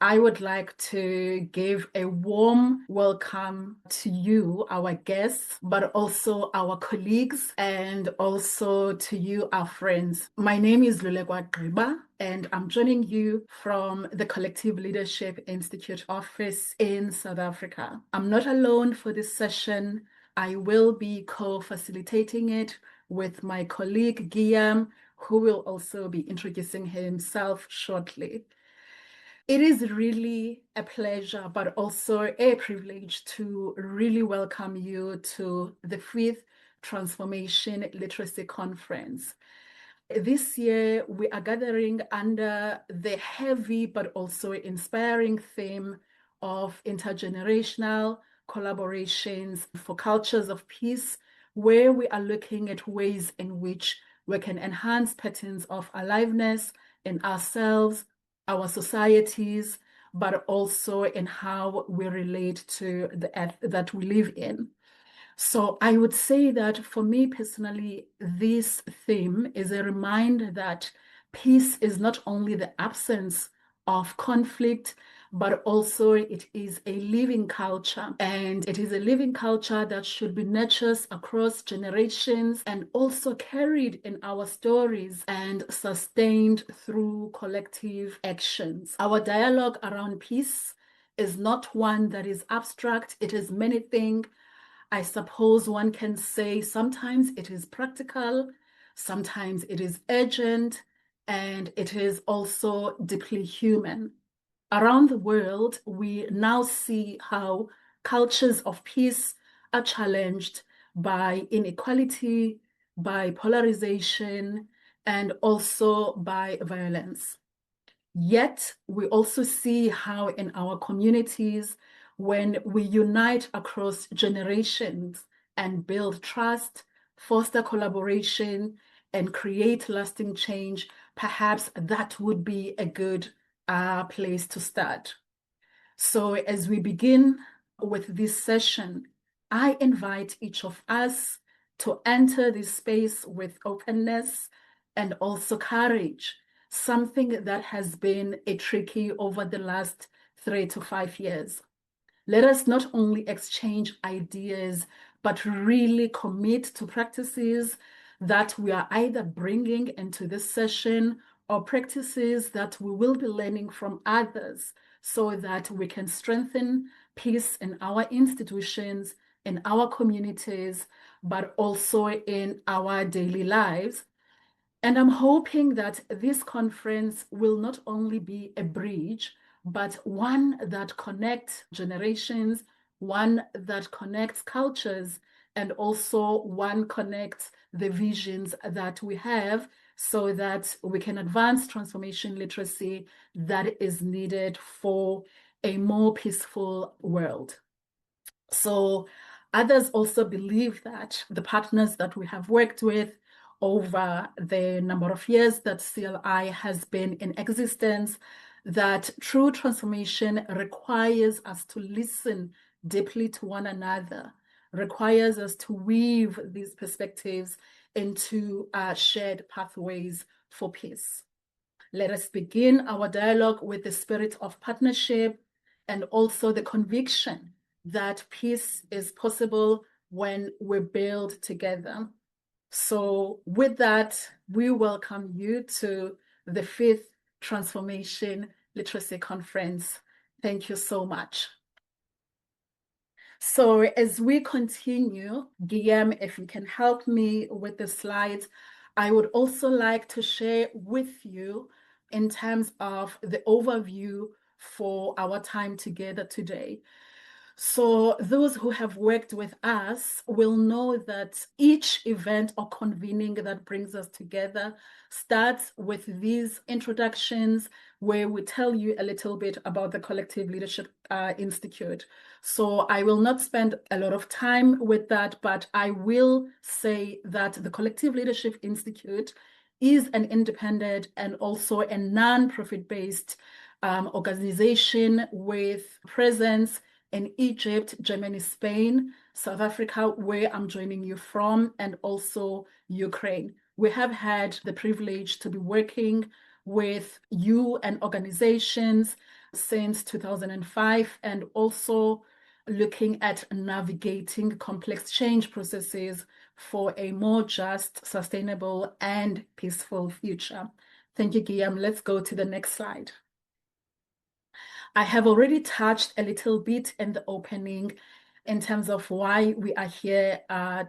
I would like to give a warm welcome to you, our guests, but also our colleagues, and also to you, our friends. My name is Lulekwa Gqiba, and I'm joining you from the Collective Leadership Institute office in South Africa. I'm not alone for this session. I will be co-facilitating it with my colleague, Guillem, who will also be introducing himself shortly. It is really a pleasure, but also a privilege to really welcome you to the 5th Transformation Literacy Conference. This year, we are gathering under the heavy but also inspiring theme of intergenerational collaborations for cultures of peace, where we are looking at ways in which we can enhance patterns of aliveness in ourselves, our societies, but also in how we relate to the earth that we live in. So I would say that for me personally, this theme is a reminder that peace is not only the absence of conflict, but also it is a living culture. And it is a living culture that should be nurtured across generations and also carried in our stories and sustained through collective actions. Our dialogue around peace is not one that is abstract. It is many things. I suppose one can say sometimes it is practical, sometimes it is urgent, and it is also deeply human. Around the world, we now see how cultures of peace are challenged by inequality, by polarization, and also by violence. Yet, we also see how in our communities, when we unite across generations and build trust, foster collaboration, and create lasting change, perhaps that would be a good place to start. So as we begin with this session, I invite each of us to enter this space with openness and also courage, something that has been a tricky over the last 3 to 5 years. Let us not only exchange ideas, but really commit to practices that we are either bringing into this session or practices that we will be learning from others so that we can strengthen peace in our institutions, in our communities, but also in our daily lives. And I'm hoping that this conference will not only be a bridge, but one that connects generations, one that connects cultures, and also one connects the visions that we have so that we can advance transformation literacy that is needed for a more peaceful world. So others also believe that the partners that we have worked with over the number of years that CLI has been in existence, that true transformation requires us to listen deeply to one another, requires us to weave these perspectives into shared pathways for peace. Let us begin our dialogue with the spirit of partnership and also the conviction that peace is possible when we build together. So with that, we welcome you to the 5th Transformation Literacy Conference. Thank you so much. So as we continue, Guillem, if you can help me with the slides, I would also like to share with you in terms of the overview for our time together today. So those who have worked with us will know that each event or convening that brings us together starts with these introductions where we tell you a little bit about the Collective Leadership Institute. So I will not spend a lot of time with that, but I will say that the Collective Leadership Institute is an independent and also a non-profit-based organization with presence in Egypt, Germany, Spain, South Africa, where I'm joining you from, and also Ukraine. We have had the privilege to be working with you and organizations since 2005, and also looking at navigating complex change processes for a more just, sustainable, and peaceful future. Thank you, Guillem. Let's go to the next slide. I have already touched a little bit in the opening in terms of why we are here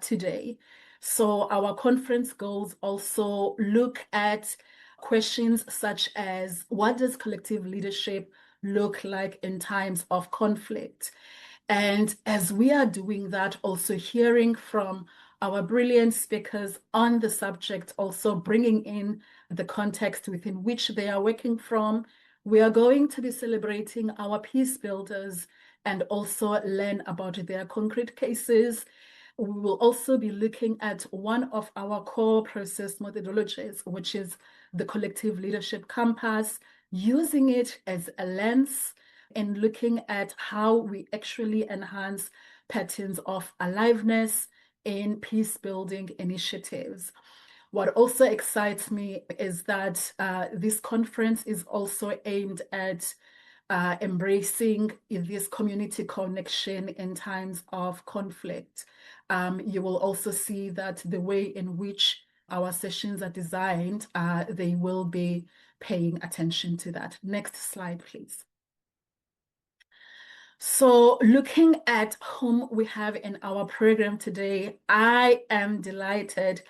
today. So our conference goals also look at questions such as, what does collective leadership look like in times of conflict? And as we are doing that, also hearing from our brilliant speakers on the subject, also bringing in the context within which they are working from, we are going to be celebrating our peace builders and also learn about their concrete cases. We will also be looking at one of our core process methodologies, which is the collective leadership compass, using it as a lens and looking at how we actually enhance patterns of aliveness in peace building initiatives. What also excites me is that this conference is also aimed at embracing this community connection in times of conflict. You will also see that the way in which our sessions are designed, they will be paying attention to that. Next slide, please. So looking at whom we have in our program today, I am delighted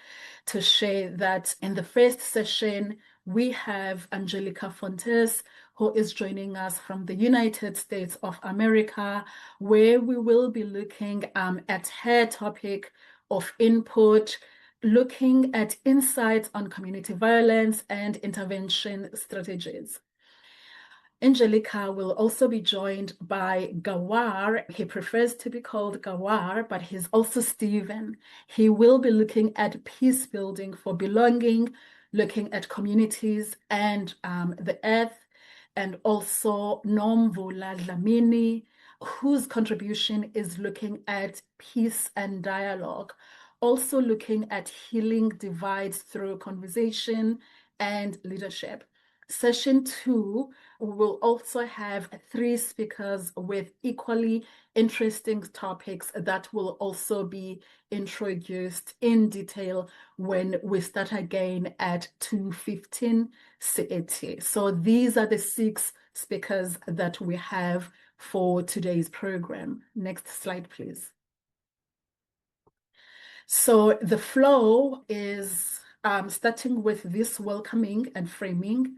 to share that in the first session, we have Angelica Fontes, who is joining us from the United States of America, where we will be looking at her topic of input, looking at insights on community violence and intervention strategies. Angelica will also be joined by Gawar. He prefers to be called Gawar, but he's also Stephen. He will be looking at peace building for belonging, looking at communities and the earth, and also Nomvula Dlamini, whose contribution is looking at peace and dialogue, also looking at healing divides through conversation and leadership. Session 2, we will also have 3 speakers with equally interesting topics that will also be introduced in detail when we start again at 2:15 CET. So these are the 6 speakers that we have for today's program. Next slide, please. So the flow is starting with this welcoming and framing.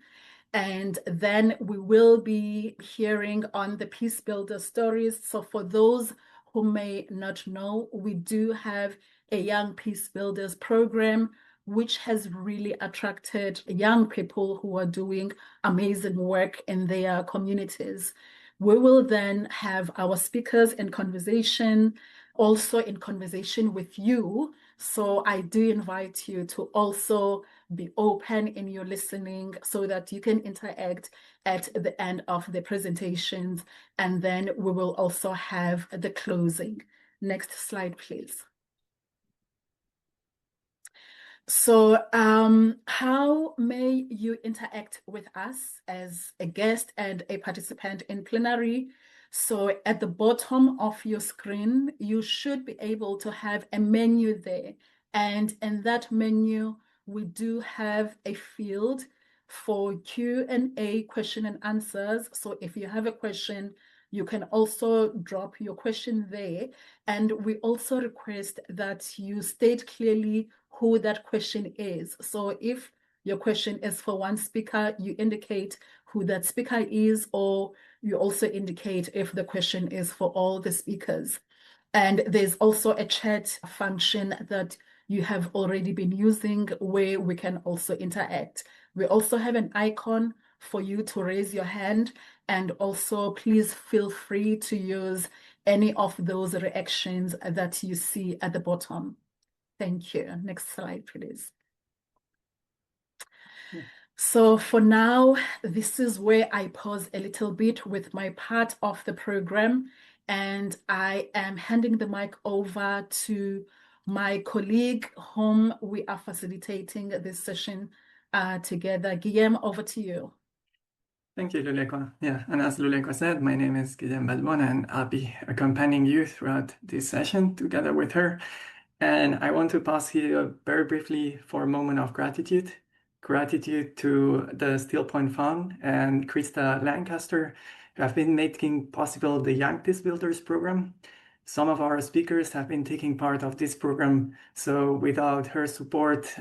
And then we will be hearing on the peace builder stories. So for those who may not know, we do have a young peace builders program, which has really attracted young people who are doing amazing work in their communities. We will then have our speakers in conversation, also in conversation with you. So I do invite you to also be open in your listening so that you can interact at the end of the presentations. And then we will also have the closing. Next slide, please. So how may you interact with us as a guest and a participant in plenary? So at the bottom of your screen, you should be able to have a menu there. And in that menu, we do have a field for Q&A, question and answers. So if you have a question, you can also drop your question there. And we also request that you state clearly who that question is. So if your question is for one speaker, you indicate who that speaker is, or you also indicate if the question is for all the speakers. And there's also a chat function that you have already been using where we can also interact. We also have an icon for you to raise your hand, and also please feel free to use any of those reactions that you see at the bottom. Thank you. Next slide, please. So for now, this is where I pause a little bit with my part of the program, and I am handing the mic over to my colleague whom we are facilitating this session together. Guillem, over to you. Thank you, Lulekwa. Yeah, and as Lulekwa said, my name is Guillem Vallbona, and I'll be accompanying you throughout this session together with her. And I want to pause here very briefly for a moment of gratitude. Gratitude to the Steel Point Fund and Krista Lancaster, who have been making possible the Young Peacebuilders program. Some of our speakers have been taking part of this program, so without her support,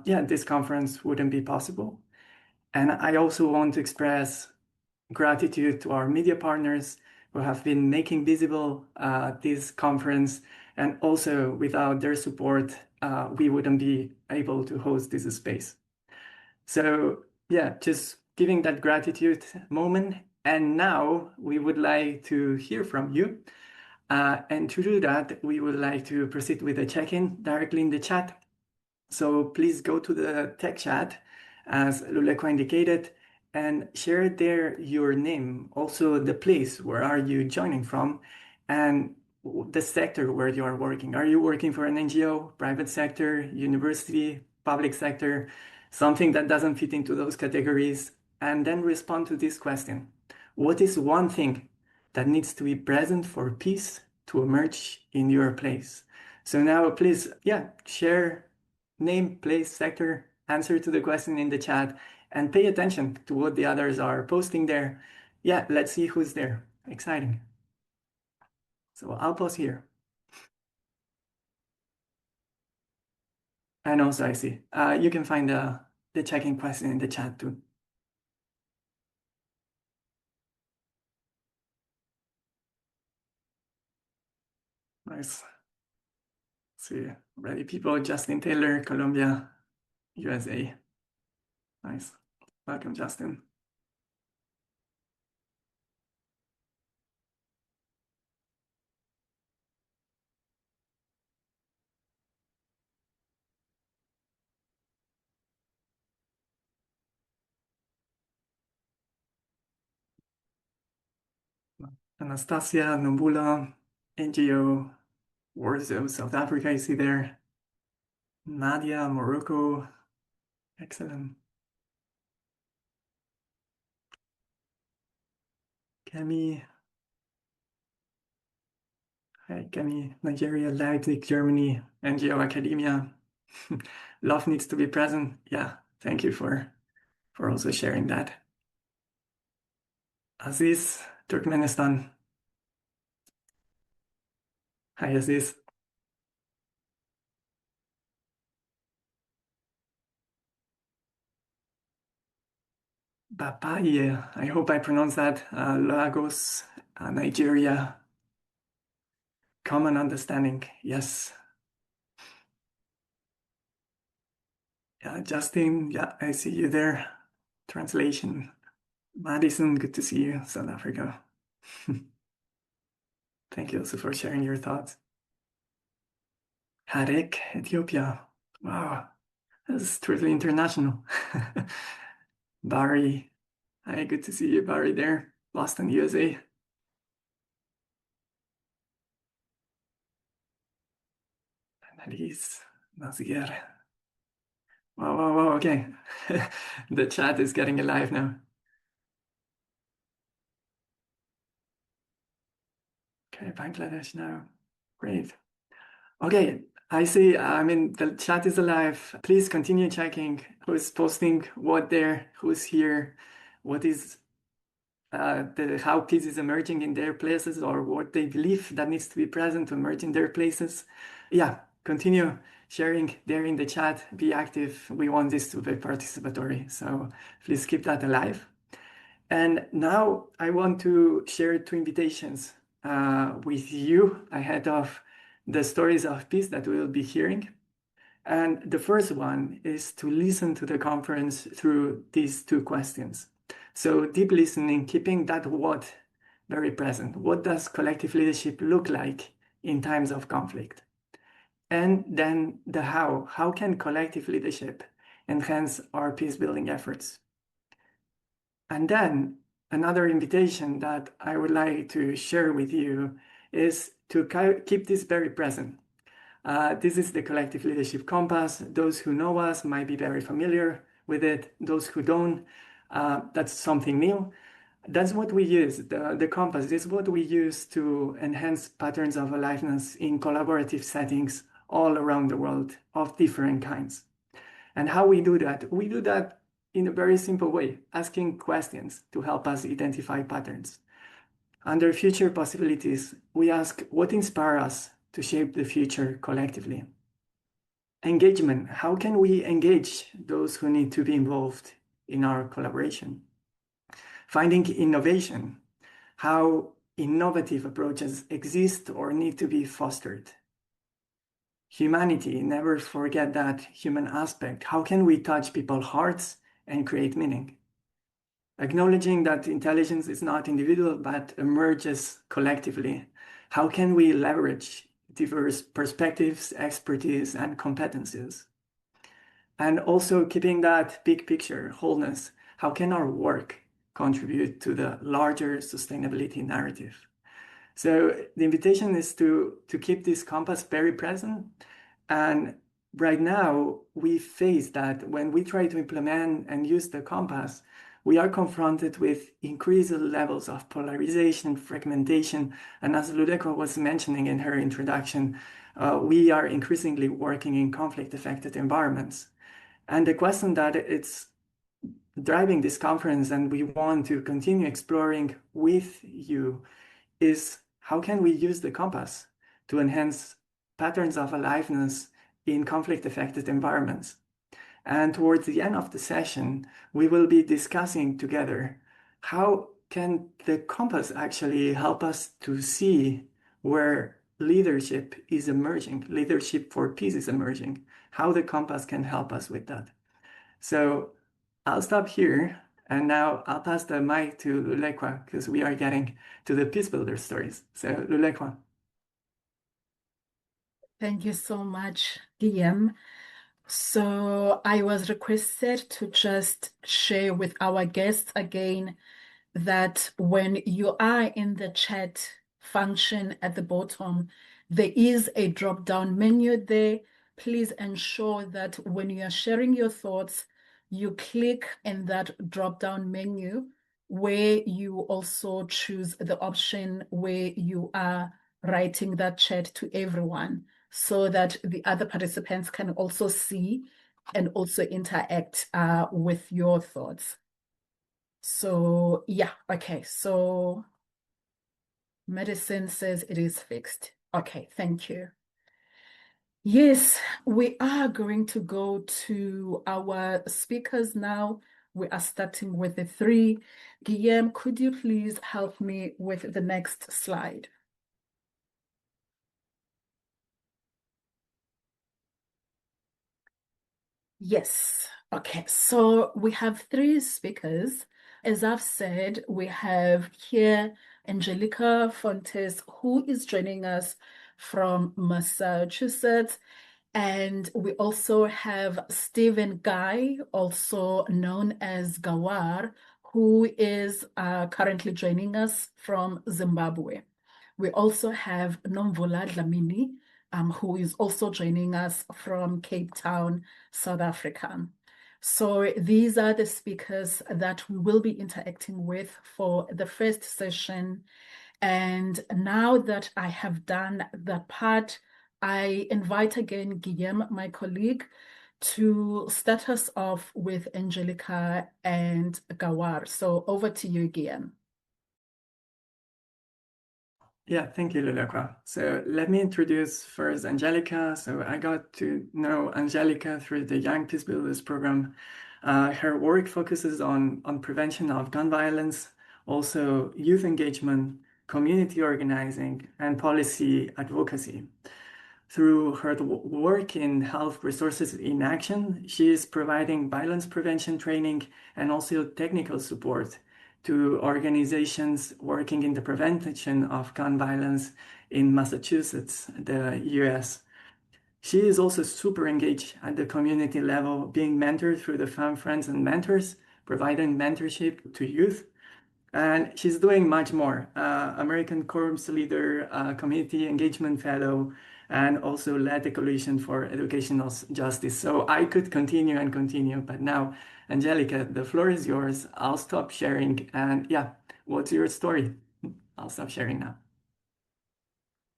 this conference wouldn't be possible. And I also want to express gratitude to our media partners who have been making visible this conference. And also, without their support, we wouldn't be able to host this space. So, yeah, just giving that gratitude moment. And now we would like to hear from you. And to do that, we would like to proceed with a check-in directly in the chat. So please go to the tech chat, as Lulekwa indicated, and share there your name, also the place where are you joining from, and the sector where you are working. Are you working for an NGO, private sector, university, public sector, something that doesn't fit into those categories? And then respond to this question. What is one thing that needs to be present for peace to emerge in your place? So now please, share name, place, sector, answer to the question in the chat, and pay attention to what the others are posting there. Yeah, let's see who's there. Exciting. So I'll pause here. And also I see, you can find the checking question in the chat too. Nice. See, ready people, Justin Taylor, Colombia, USA. Nice. Welcome, Justin. Anastasia, Nomvula, NGO, Warsaw, South Africa, I see there. Nadia, Morocco. Excellent. Kemi. Hi, Kemi. Nigeria, Leipzig, Germany, NGO Academia. Love needs to be present. Yeah, thank you for also sharing that. Aziz, Turkmenistan. Hi, Aziz. Babaye, I hope I pronounced that. Lagos, Nigeria. Common understanding, yes. Yeah, Justin, yeah, I see you there. Translation. Madison, good to see you, South Africa. Thank you also for sharing your thoughts. Harek, Ethiopia. Wow, that's truly international. Barry, hi, good to see you, Barry, there. Boston, USA. Annalise, Nazir. Wow, wow, wow, okay. The chat is getting alive now. Okay, Bangladesh now. Great. Okay, I see. I mean, the chat is alive. Please continue checking who's posting what there, who's here, what is how peace is emerging in their places, or what they believe that needs to be present to emerge in their places. Yeah, continue sharing there in the chat. Be active. We want this to be participatory, so please keep that alive. And now I want to share two invitations with you ahead of the stories of peace that we'll be hearing. And the first one is to listen to the conference through these two questions. So deep listening, keeping that what very present. What does collective leadership look like in times of conflict? And then the how. How can collective leadership enhance our peace building efforts? And then another invitation that I would like to share with you is to keep this very present. This is the Collective Leadership Compass. Those who know us might be very familiar with it. Those who don't, That's something new. That's what we use. The compass is what we use to enhance patterns of aliveness in collaborative settings all around the world of different kinds. And how we do that? We do that in a very simple way, asking questions to help us identify patterns. Under future possibilities, we ask what inspires us to shape the future collectively. Engagement, how can we engage those who need to be involved in our collaboration? Finding innovation, how innovative approaches exist or need to be fostered. Humanity, never forget that human aspect. How can we touch people's hearts and create meaning? Acknowledging that intelligence is not individual but emerges collectively. How can we leverage diverse perspectives, expertise, and competencies? And also keeping that big picture, wholeness. How can our work contribute to the larger sustainability narrative? So the invitation is to keep this compass very present. And right now, we face that when we try to implement and use the compass, we are confronted with increased levels of polarization, fragmentation, and as Lulekwa was mentioning in her introduction, we are increasingly working in conflict-affected environments. And the question that it's driving this conference and we want to continue exploring with you is how can we use the compass to enhance patterns of aliveness in conflict-affected environments? And towards the end of the session, we will be discussing together how can the compass actually help us to see where leadership is emerging, leadership for peace is emerging, how the compass can help us with that. So I'll stop here. And now I'll pass the mic to Lulekwa because we are getting to the peacebuilder stories. So Lulekwa. Thank you so much, Guillem. So I was requested to just share with our guests again that when you are in the chat function at the bottom, there is a drop-down menu there. Please ensure that when you are sharing your thoughts, you click in that drop-down menu where you also choose the option where you are writing that chat to everyone so that the other participants can also see and also interact with your thoughts. So yeah, okay, so medicine says it is fixed. Okay, thank you. Yes, we are going to go to our speakers now. We are starting with the three. Guillem, could you please help me with the next slide? Yes, okay, so we have three speakers. As I've said, we have here Angelica Fontes, who is joining us from Massachusetts. And we also have Pech Gai, also known as Gawar, who is currently joining us from Zimbabwe. We also have Nomvula Dlamini, who is also joining us from Cape Town, South Africa. So these are the speakers that we will be interacting with for the first session. And now that I have done that part, I invite again Guillem, my colleague, to start us off with Angelica and Gawar. So over to you, Guillem. Yeah, thank you, Lulekwa. So let me introduce first Angelica. So I got to know Angelica through the Young Peacebuilders program. Her work focuses on prevention of gun violence, also youth engagement, community organizing, and policy advocacy. Through her work in Health Resources in Action, she is providing violence prevention training and also technical support to organizations working in the prevention of gun violence in Massachusetts, the US. She is also super engaged at the community level, being mentored through the Farm Friends and Mentors, providing mentorship to youth. And she's doing much more. American Corps Leader, Community Engagement Fellow, and also led the Coalition for Educational Justice. So I could continue and continue, but now, Angelica, the floor is yours. I'll stop sharing. And yeah, what's your story? I'll stop sharing now.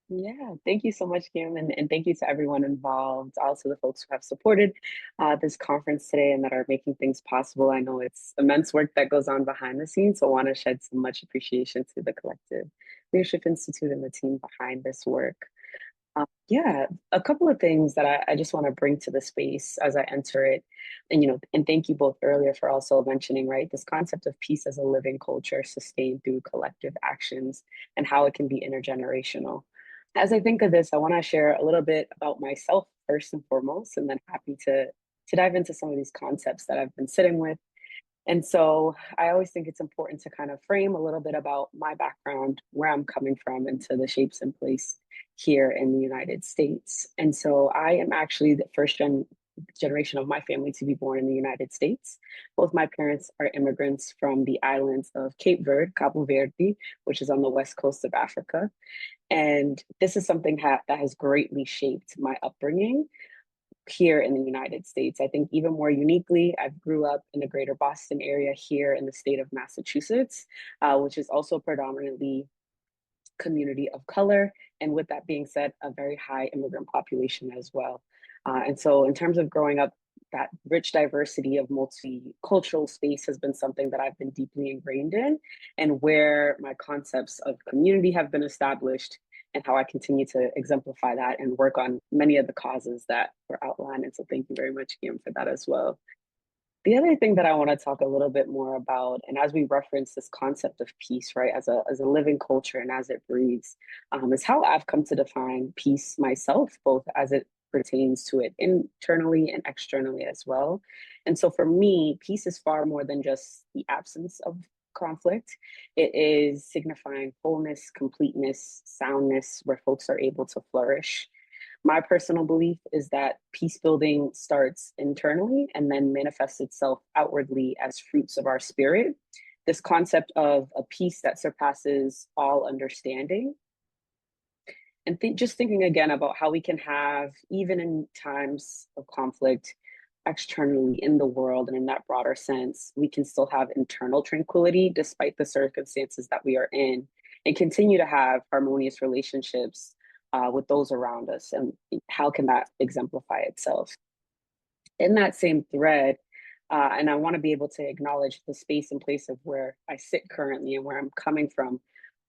Yeah, thank you so much, Kim, and thank you to everyone involved, also the folks who have supported this conference today and that are making things possible. I know it's immense work that goes on behind the scenes, so I want to shed some much appreciation to the Collective Leadership Institute and the team behind this work. Yeah, a couple of things that I just want to bring to the space as I enter it. And thank you both earlier for also mentioning, right, this concept of peace as a living culture sustained through collective actions and how it can be intergenerational. As I think of this, I want to share a little bit about myself first and foremost, and then happy to dive into some of these concepts that I've been sitting with. And so I always think it's important to kind of frame a little bit about my background, where I'm coming from, and to the shapes in place here in the United States. And so I am actually the first generation of my family to be born in the United States. Both my parents are immigrants from the islands of Cape Verde, Cabo Verde, which is on the west coast of Africa. And this is something that has greatly shaped my upbringing here in the United States. I think even more uniquely, I grew up in the greater Boston area here in the state of Massachusetts, which is also predominantly community of color. And with that being said, a very high immigrant population as well. And so in terms of growing up, that rich diversity of multicultural space has been something that I've been deeply ingrained in, and where my concepts of community have been established and how I continue to exemplify that and work on many of the causes that were outlined. And so thank you very much, Guillem, for that as well. The other thing that I want to talk a little bit more about, and as we reference this concept of peace, right, as a living culture and as it breathes, is how I've come to define peace myself, both as it pertains to it internally and externally as well. And so for me, peace is far more than just the absence of conflict. It is signifying wholeness, completeness, soundness, where folks are able to flourish. My personal belief is that peace building starts internally and then manifests itself outwardly as fruits of our spirit. This concept of a peace that surpasses all understanding. And just thinking again about how we can have, even in times of conflict, externally in the world and in that broader sense, we can still have internal tranquility despite the circumstances that we are in, and continue to have harmonious relationships with those around us. And how can that exemplify itself? In that same thread, and I want to be able to acknowledge the space and place of where I sit currently and where I'm coming from.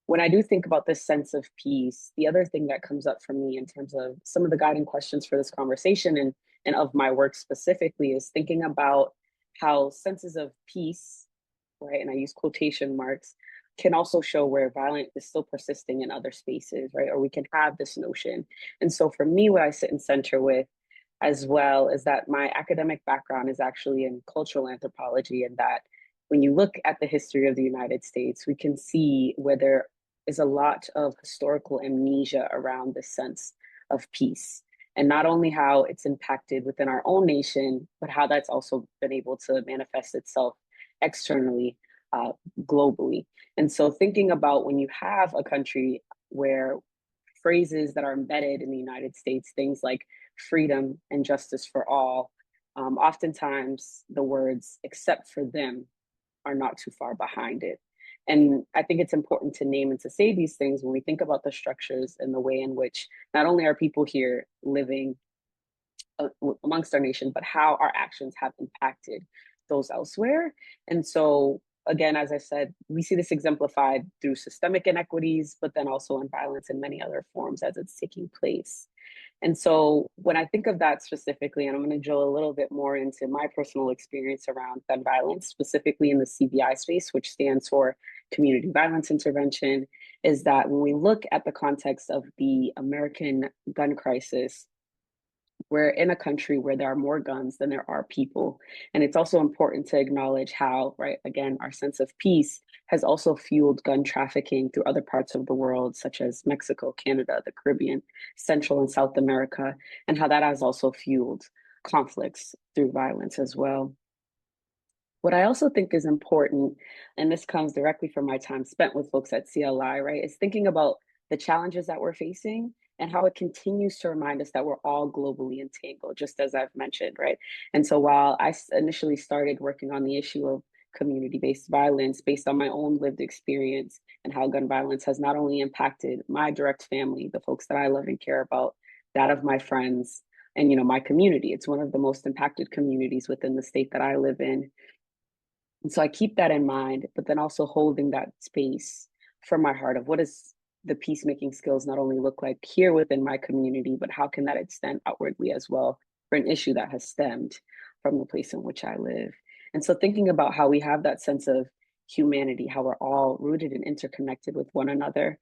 When I do think about this sense of peace, the other thing that comes up for me in terms of some of the guiding questions for this conversation and of my work specifically is thinking about how senses of peace, right, and I use quotation marks, can also show where violence is still persisting in other spaces, right? Or we can have this notion. And so for me, what I sit and center with as well is that my academic background is actually in cultural anthropology, and that when you look at the history of the United States, we can see where there is a lot of historical amnesia around this sense of peace. And not only how it's impacted within our own nation, but how that's also been able to manifest itself externally, globally. And so thinking about when you have a country where phrases that are embedded in the United States, things like freedom and justice for all, oftentimes the words except for them are not too far behind it. And I think it's important to name and to say these things when we think about the structures and the way in which not only are people here living amongst our nation, but how our actions have impacted those elsewhere. And so, again, as I said, we see this exemplified through systemic inequities, but then also in violence in many other forms as it's taking place. And so when I think of that specifically, and I'm going to drill a little bit more into my personal experience around gun violence, specifically in the CVI space, which stands for Community Violence Intervention, is that when we look at the context of the American gun crisis, we're in a country where there are more guns than there are people. And it's also important to acknowledge how, right, again, our sense of peace has also fueled gun trafficking through other parts of the world, such as Mexico, Canada, the Caribbean, Central and South America, and how that has also fueled conflicts through violence as well. What I also think is important, and this comes directly from my time spent with folks at CLI, right, is thinking about the challenges that we're facing and how it continues to remind us that we're all globally entangled, just as I've mentioned, right? And so while I initially started working on the issue of community-based violence based on my own lived experience and how gun violence has not only impacted my direct family, the folks that I love and care about, that of my friends, and my community. It's one of the most impacted communities within the state that I live in. And so I keep that in mind, but then also holding that space from my heart of what does the peacemaking skills not only look like here within my community, but how can that extend outwardly as well for an issue that has stemmed from the place in which I live. And so thinking about how we have that sense of humanity, how we're all rooted and interconnected with one another.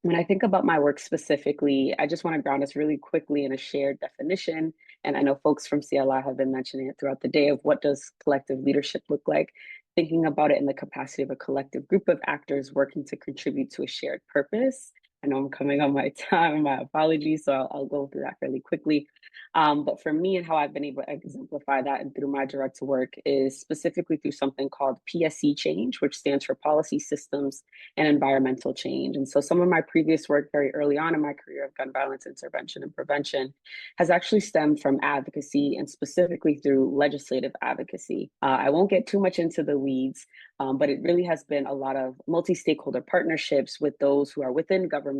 When I think about my work specifically, I just want to ground us really quickly in a shared definition. And I know folks from CLI have been mentioning it throughout the day of what does collective leadership look like, thinking about it in the capacity of a collective group of actors working to contribute to a shared purpose. I know I'm coming on my time, my apologies, so I'll go through that fairly quickly. But for me and how I've been able to exemplify that and through my direct work is specifically through something called PSC change, which stands for policy systems and environmental change. And so some of my previous work very early on in my career of gun violence intervention and prevention has actually stemmed from advocacy and specifically through legislative advocacy. I won't get too much into the weeds, but it really has been a lot of multi-stakeholder partnerships with those who are within government,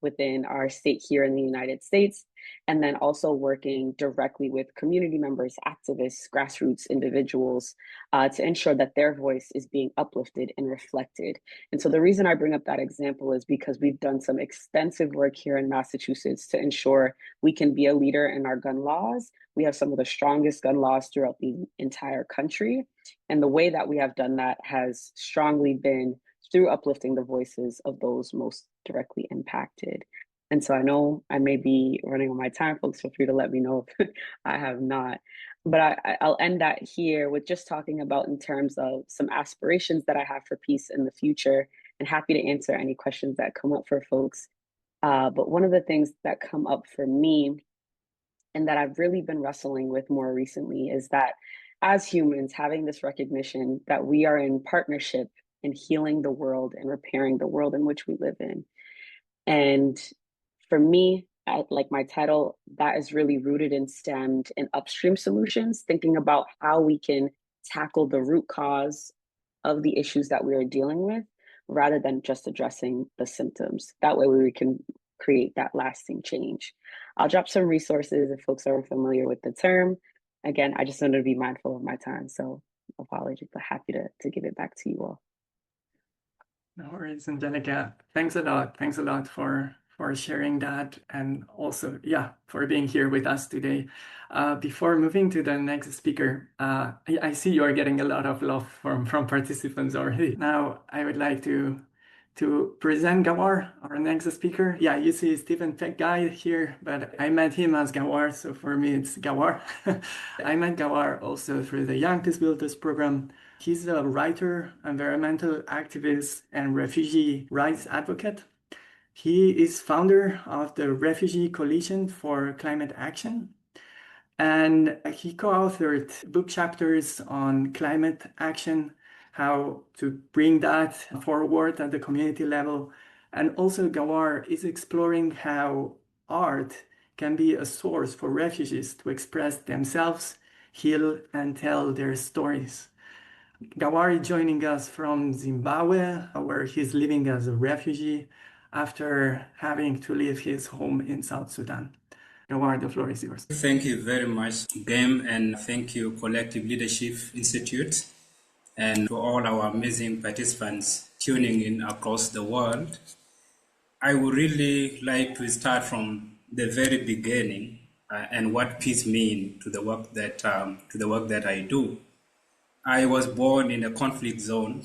within our state here in the United States, and then also working directly with community members, activists, grassroots individuals to ensure that their voice is being uplifted and reflected. And so the reason I bring up that example is because we've done some extensive work here in Massachusetts to ensure we can be a leader in our gun laws. We have some of the strongest gun laws throughout the entire country. And the way that we have done that has strongly been through uplifting the voices of those most directly impacted. And so I know I may be running on my time, folks. Feel free to let me know if I have not. But I'll end that here with just talking about in terms of some aspirations that I have for peace in the future, and happy to answer any questions that come up for folks. But one of the things that come up for me and that I've really been wrestling with more recently is that as humans, having this recognition that we are in partnership in healing the world and repairing the world in which we live in. And for me, like my title, that is really rooted and stemmed in upstream solutions, thinking about how we can tackle the root cause of the issues that we are dealing with, rather than just addressing the symptoms. That way we can create that lasting change. I'll drop some resources if folks are familiar with the term. Again, I just wanted to be mindful of my time, so apologies, but happy to give it back to you all. No worries, Angelica. Thanks a lot. Thanks a lot for sharing that, and also, for being here with us today. Before moving to the next speaker, I see you are getting a lot of love from participants already. Now, I would like to present Gawar, our next speaker. Yeah, you see Stephen Pech Gai here, but I met him as Gawar, so for me it's Gawar. I met Gawar also through the Young Peacebuilders program. He's a writer, environmental activist, and refugee rights advocate. He is founder of the Refugee Coalition for Climate Action, and he co-authored book chapters on climate action, how to bring that forward at the community level. And also Gawar is exploring how art can be a source for refugees to express themselves, heal, and tell their stories. Gawar is joining us from Zimbabwe, where he's living as a refugee after having to leave his home in South Sudan. Gawar, the floor is yours. Thank you very much, Guillem, and thank you, Collective Leadership Institute, and to all our amazing participants tuning in across the world. I would really like to start from the very beginning and what peace means to the work that I do. I was born in a conflict zone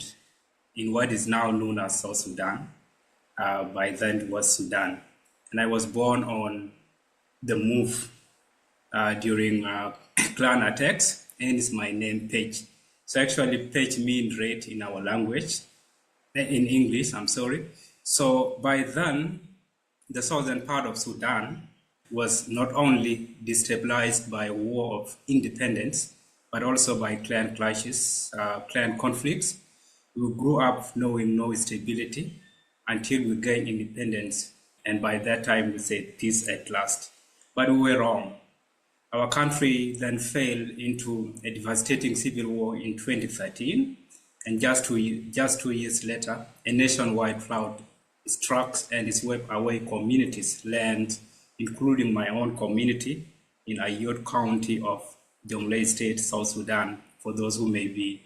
in what is now known as South Sudan. By then it was Sudan. And I was born on the move during clan attacks, and it's my name, Pech. So actually, Pech means red in our language, in English, I'm sorry. So by then, the southern part of Sudan was not only destabilized by a war of independence, but also by clan clashes, clan conflicts. We grew up knowing no stability until we gained independence. And by that time, we said peace at last. But we were wrong. Our country then fell into a devastating civil war in 2013. And just two years later, a nationwide drought struck and swept away communities, land, including my own community in Ayod County of Jonglei State, South Sudan, for those who may be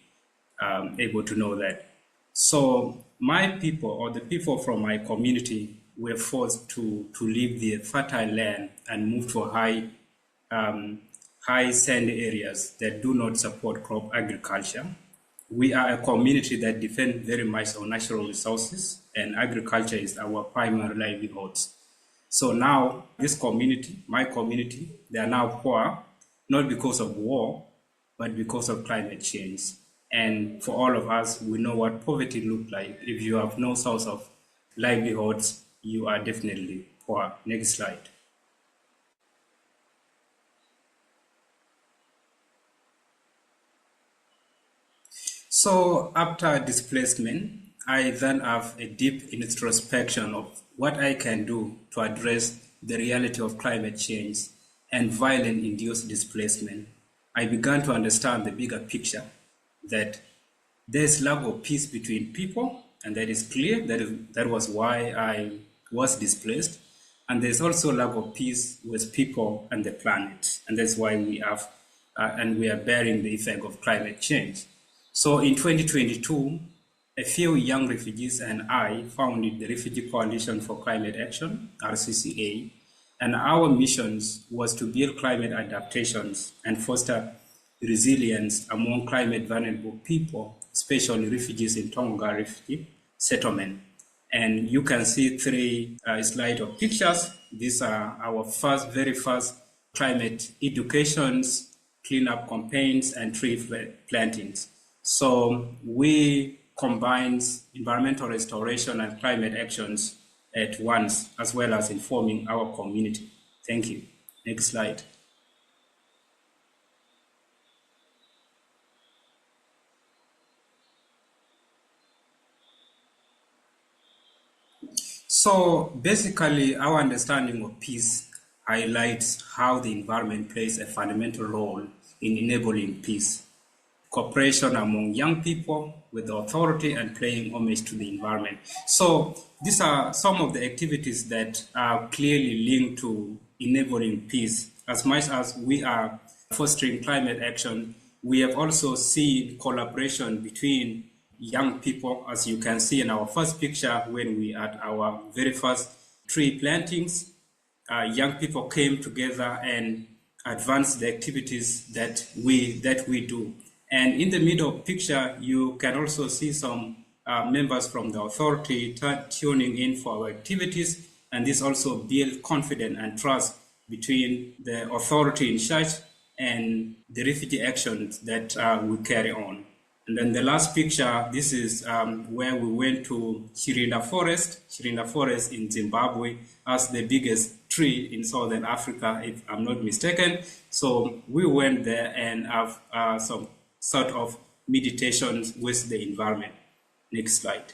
able to know that. So my people, or the people from my community, were forced to leave the fertile land and move to high sandy areas that do not support crop agriculture. We are a community that depends very much on natural resources, and agriculture is our primary livelihoods. So now this community, my community, they are now poor, not because of war, but because of climate change. And for all of us, we know what poverty looks like. If you have no source of livelihoods, you are definitely poor. Next slide. So after displacement, I then have a deep introspection of what I can do to address the reality of climate change and violent-induced displacement. I began to understand the bigger picture, that there's lack of peace between people, and that is clear. That was why I was displaced. And there's also lack of peace with people and the planet, and that's why we have and we are bearing the effect of climate change. So in 2022, a few young refugees and I founded the Refugee Coalition for Climate Action, RCCA, and our missions was to build climate adaptations and foster resilience among climate vulnerable people, especially refugees in Tonga refugee settlement. And you can see three slides of pictures. These are our very first climate educations, cleanup campaigns, and tree plantings. So we combine environmental restoration and climate actions at once, as well as informing our community. Thank you. Next slide. So basically, our understanding of peace highlights how the environment plays a fundamental role in enabling peace. Cooperation among young people with the authority and paying homage to the environment. So these are some of the activities that are clearly linked to enabling peace. As much as we are fostering climate action, we have also seen collaboration between young people, as you can see in our first picture when we had our very first tree plantings. Young people came together and advanced the activities that we do. And in the middle picture, you can also see some members from the authority tuning in for our activities. And this also builds confidence and trust between the authority in charge and the refugee actions that we carry on. And then the last picture, this is where we went to Chirinda Forest in Zimbabwe, as the biggest tree in Southern Africa, if I'm not mistaken. So we went there and have some sort of meditations with the environment. Next slide.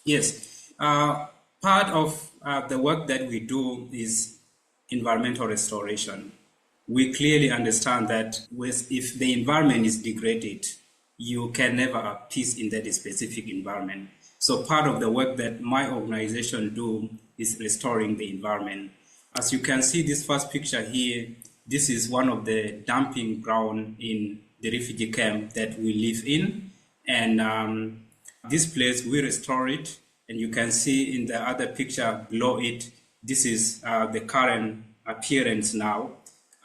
Yes, part of the work that we do is environmental restoration. We clearly understand that if the environment is degraded, you can never have peace in that specific environment. So part of the work that my organization do is restoring the environment. As you can see this first picture here, this is one of the dumping ground in the refugee camp that we live in. And this place, we restore it. And you can see in the other picture below it, this is the current appearance now.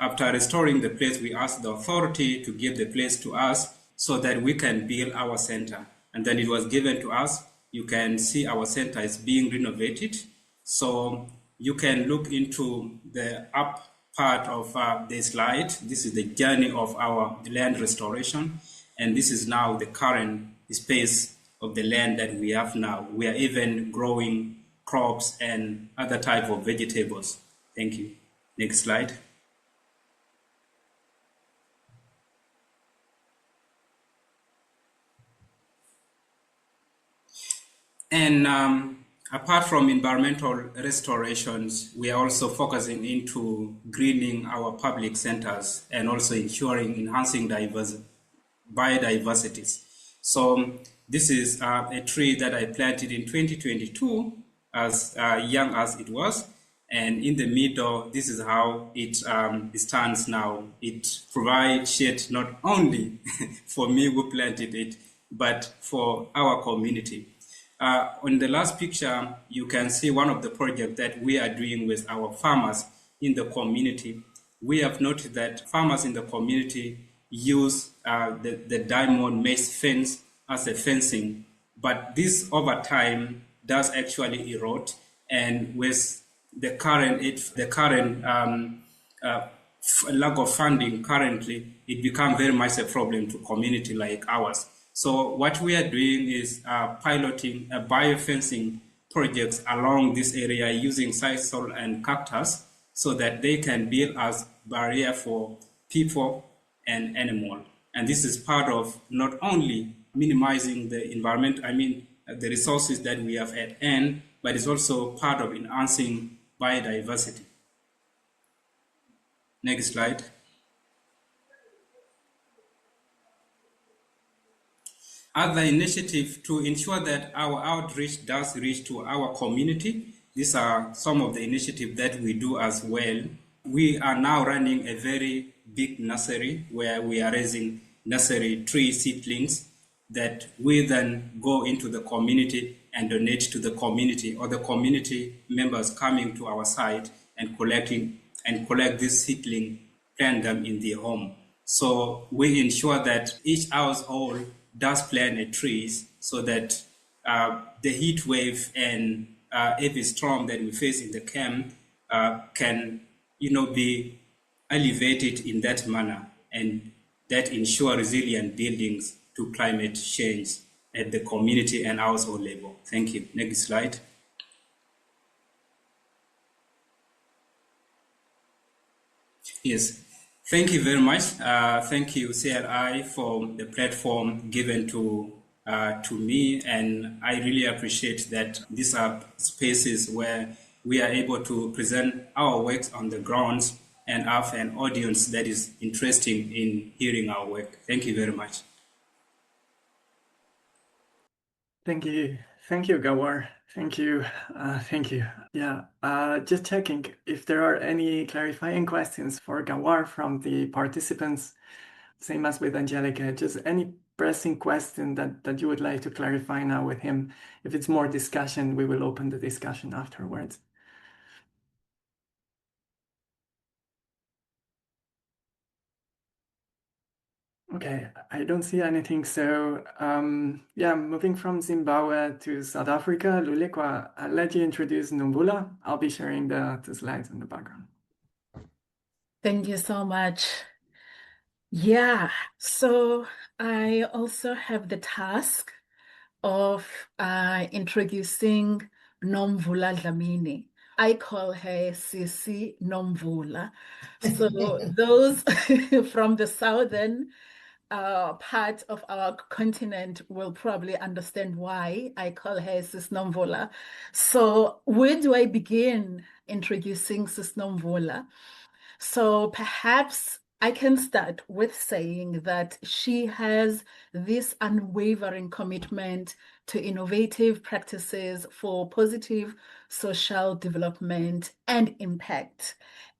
After restoring the place, we asked the authority to give the place to us so that we can build our center. And then it was given to us. You can see our center is being renovated. So you can look into the up part of the slide. This is the journey of our land restoration. And this is now the current space of the land that we have now. We are even growing crops and other type of vegetables. Thank you. Next slide. And apart from environmental restorations, we are also focusing into greening our public centers and also enhancing biodiversities. So this is a tree that I planted in 2022, as young as it was. And in the middle, this is how it stands now. It provides shade not only for me who planted it, but for our community. On the last picture, you can see one of the projects that we are doing with our farmers in the community. We have noted that farmers in the community use the diamond mesh fence as a fencing, but this over time does actually erode, and with the current lack of funding currently, it becomes very much a problem to community like ours. So what we are doing is piloting a biofencing projects along this area using sisal and cactus so that they can build as barrier for people and animal. And this is part of not only minimizing the environment, the resources that we have at hand, but it's also part of enhancing biodiversity. Next slide. Other initiatives to ensure that our outreach does reach to our community. These are some of the initiatives that we do as well. We are now running a very big nursery where we are raising nursery tree seedlings that we then go into the community and donate to the community, or the community members coming to our site and collect this seedling, plant them in their home. So we ensure that each household does plant a trees so that the heat wave and heavy storm that we face in the camp can, be elevated in that manner, and that ensure resilient buildings to climate change at the community and household level. Thank you. Next slide. Yes. Thank you very much. Thank you, CRI, for the platform given to me, and I really appreciate that these are spaces where we are able to present our works on the grounds and have an audience that is interested in hearing our work. Thank you very much. Thank you. Thank you, Gawar. Thank you. Thank you. Yeah, just checking if there are any clarifying questions for Gawar from the participants. Same as with Angelica, just any pressing question that you would like to clarify now with him. If it's more discussion, we will open the discussion afterwards. Okay, I don't see anything. So, yeah, moving from Zimbabwe to South Africa, Lulekwa, I'll let you introduce Nomvula. I'll be sharing the slides in the background. Thank you so much. Yeah, so I also have the task of introducing Nomvula Dlamini. I call her Sisi Nomvula. So those from the southern part of our continent will probably understand why I call her Sis Nomvula. So where do I begin introducing Sis Nomvula? So perhaps I can start with saying that she has this unwavering commitment to innovative practices for positive social development and impact.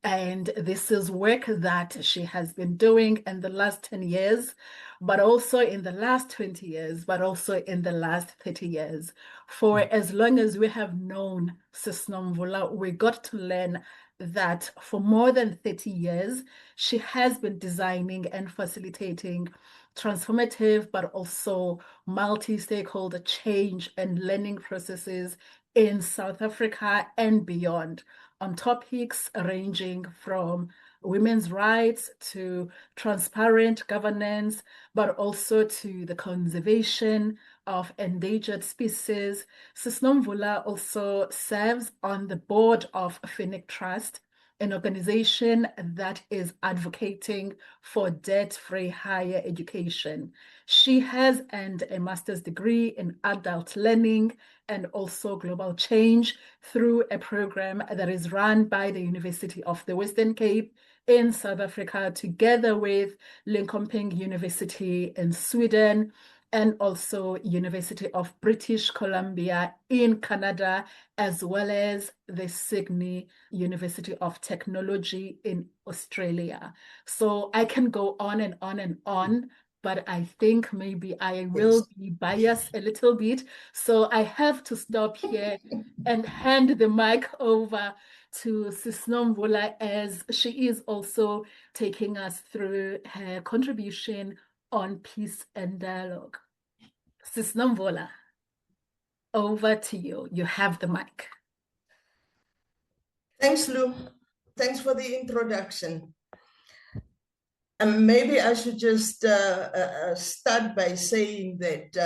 And this is work that she has been doing in the last 10 years, but also in the last 20 years, but also in the last 30 years. For as long as we have known Sis Nomvula, we got to learn that for more than 30 years, she has been designing and facilitating transformative, but also multi-stakeholder change and learning processes in South Africa and beyond, on topics ranging from women's rights to transparent governance, but also to the conservation of endangered species. Sis Nomvula also serves on the board of Phoenix Trust, an organization that is advocating for debt-free higher education. She has earned a master's degree in adult learning and also global change through a program that is run by the University of the Western Cape in South Africa, together with Linköping University in Sweden, and also University of British Columbia in Canada, as well as the Sydney University of Technology in Australia. So I can go on and on and on, but I think maybe I will be biased a little bit. So I have to stop here and hand the mic over to Sis Nomvula, as she is also taking us through her contribution on peace and dialogue. Sis Nomvula, over to you. You have the mic. Thanks, Lou. Thanks for the introduction. And maybe I should just start by saying that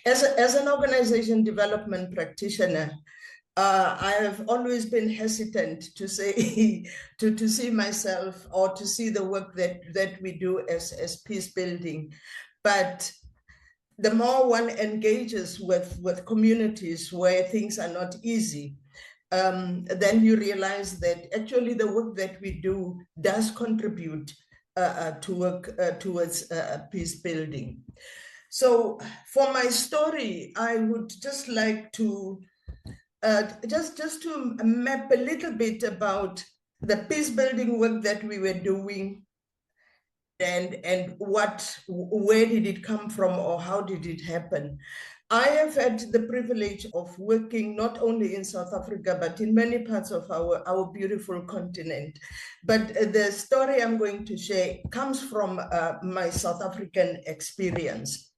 as an organization development practitioner, I have always been hesitant to say to see myself or to see the work that we do as peace building. But the more one engages with communities where things are not easy, then you realize that actually the work that we do does contribute to work towards peace building. So for my story, I would just like to just to map a little bit about the peace building work that we were doing, and where did it come from, or how did it happen. I have had the privilege of working not only in South Africa, but in many parts of our beautiful continent. But the story I'm going to share comes from my South African experience.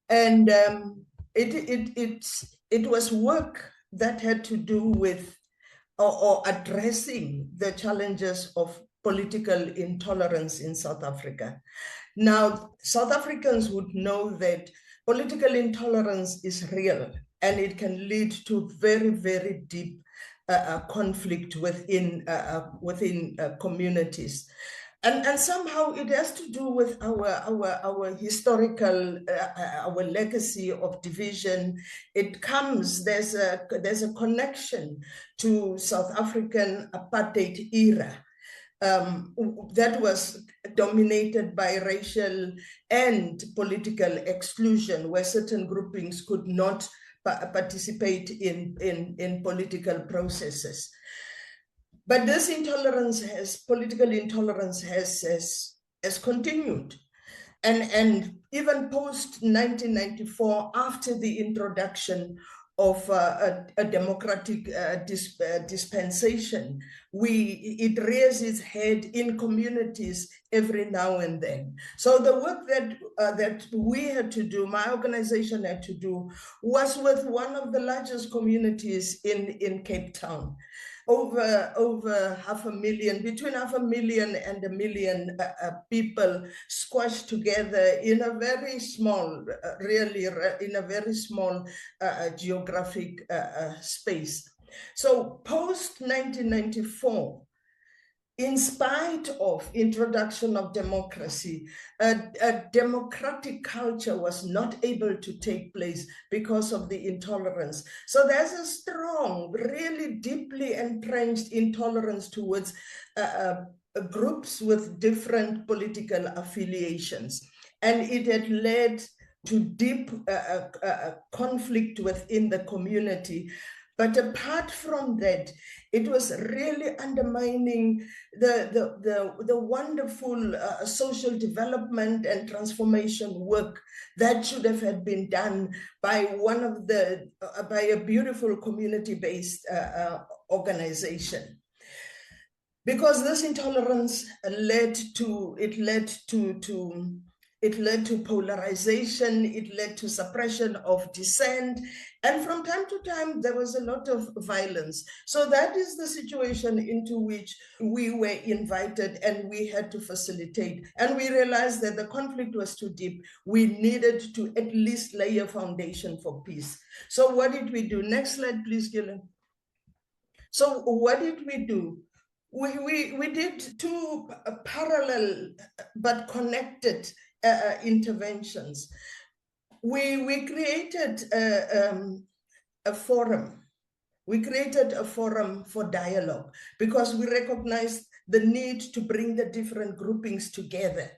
And it was work that had to do with or addressing the challenges of political intolerance in South Africa. Now, South Africans would know that political intolerance is real, and it can lead to very, very deep conflict within communities. And somehow it has to do with our historical, our legacy of division. It comes, there's a connection to South African apartheid era. That was dominated by racial and political exclusion, where certain groupings could not participate in political processes. But this political intolerance has continued. And even post-1994, after the introduction of a democratic dispensation, it rears its head in communities every now and then. So the work that we had to do, my organization had to do, was with one of the largest communities in Cape Town. Over 500,000, between 500,000 and 1 million people squashed together in a very small, geographic space. So post 1994, in spite of introduction of democracy, a democratic culture was not able to take place because of the intolerance. So there's a strong, really deeply entrenched intolerance towards groups with different political affiliations. And it had led to deep conflict within the community. But apart from that, it was really undermining the wonderful social development and transformation work that should have had been done by by a beautiful community-based organization. Because this intolerance led to polarization, it led to suppression of dissent, and from time to time there was a lot of violence. So that is the situation into which we were invited and we had to facilitate. And we realized that the conflict was too deep. We needed to at least lay a foundation for peace. So what did we do? Next slide, please, Guillem. So what did we do? We did two parallel but connected interventions. We created a forum. We created a forum for dialogue because we recognized the need to bring the different groupings together,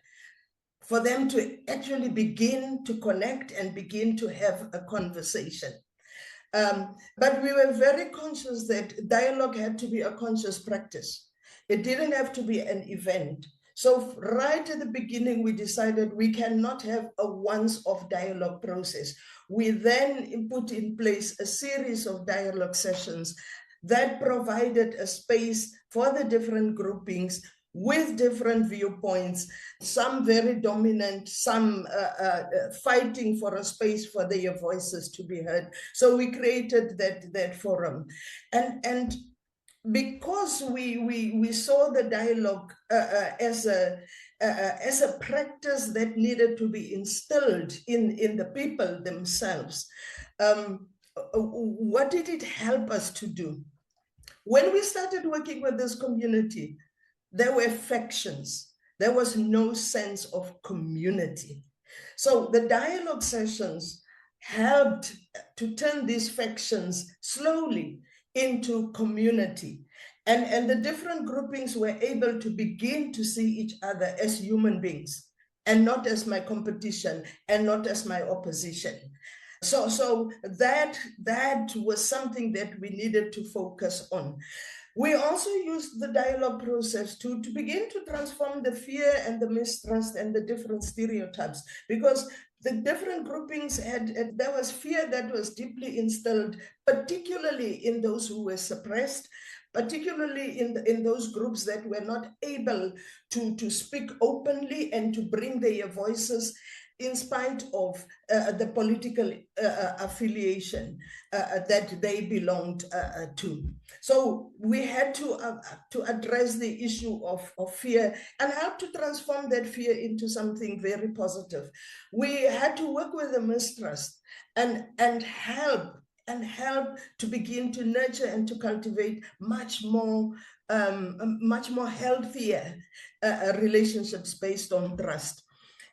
for them to actually begin to connect and begin to have a conversation. But we were very conscious that dialogue had to be a conscious practice. It didn't have to be an event. So right at the beginning, we decided we cannot have a once-off dialogue process. We then put in place a series of dialogue sessions that provided a space for the different groupings with different viewpoints, some very dominant, some fighting for a space for their voices to be heard. So we created that forum. And because we saw the dialogue as a practice that needed to be instilled in the people themselves, what did it help us to do? When we started working with this community, there were factions. There was no sense of community. So the dialogue sessions helped to turn these factions slowly into community. And the different groupings were able to begin to see each other as human beings and not as my competition and not as my opposition. So that was something that we needed to focus on. We also used the dialogue process to begin to transform the fear and the mistrust and the different stereotypes, because the different groupings there was fear that was deeply instilled, particularly in those who were suppressed, particularly in those groups that were not able to speak openly and to bring their voices in spite of the political affiliation that they belonged to. So we had to address the issue of fear and help to transform that fear into something very positive. We had to work with the mistrust and help to begin to nurture and to cultivate much more healthier relationships based on trust.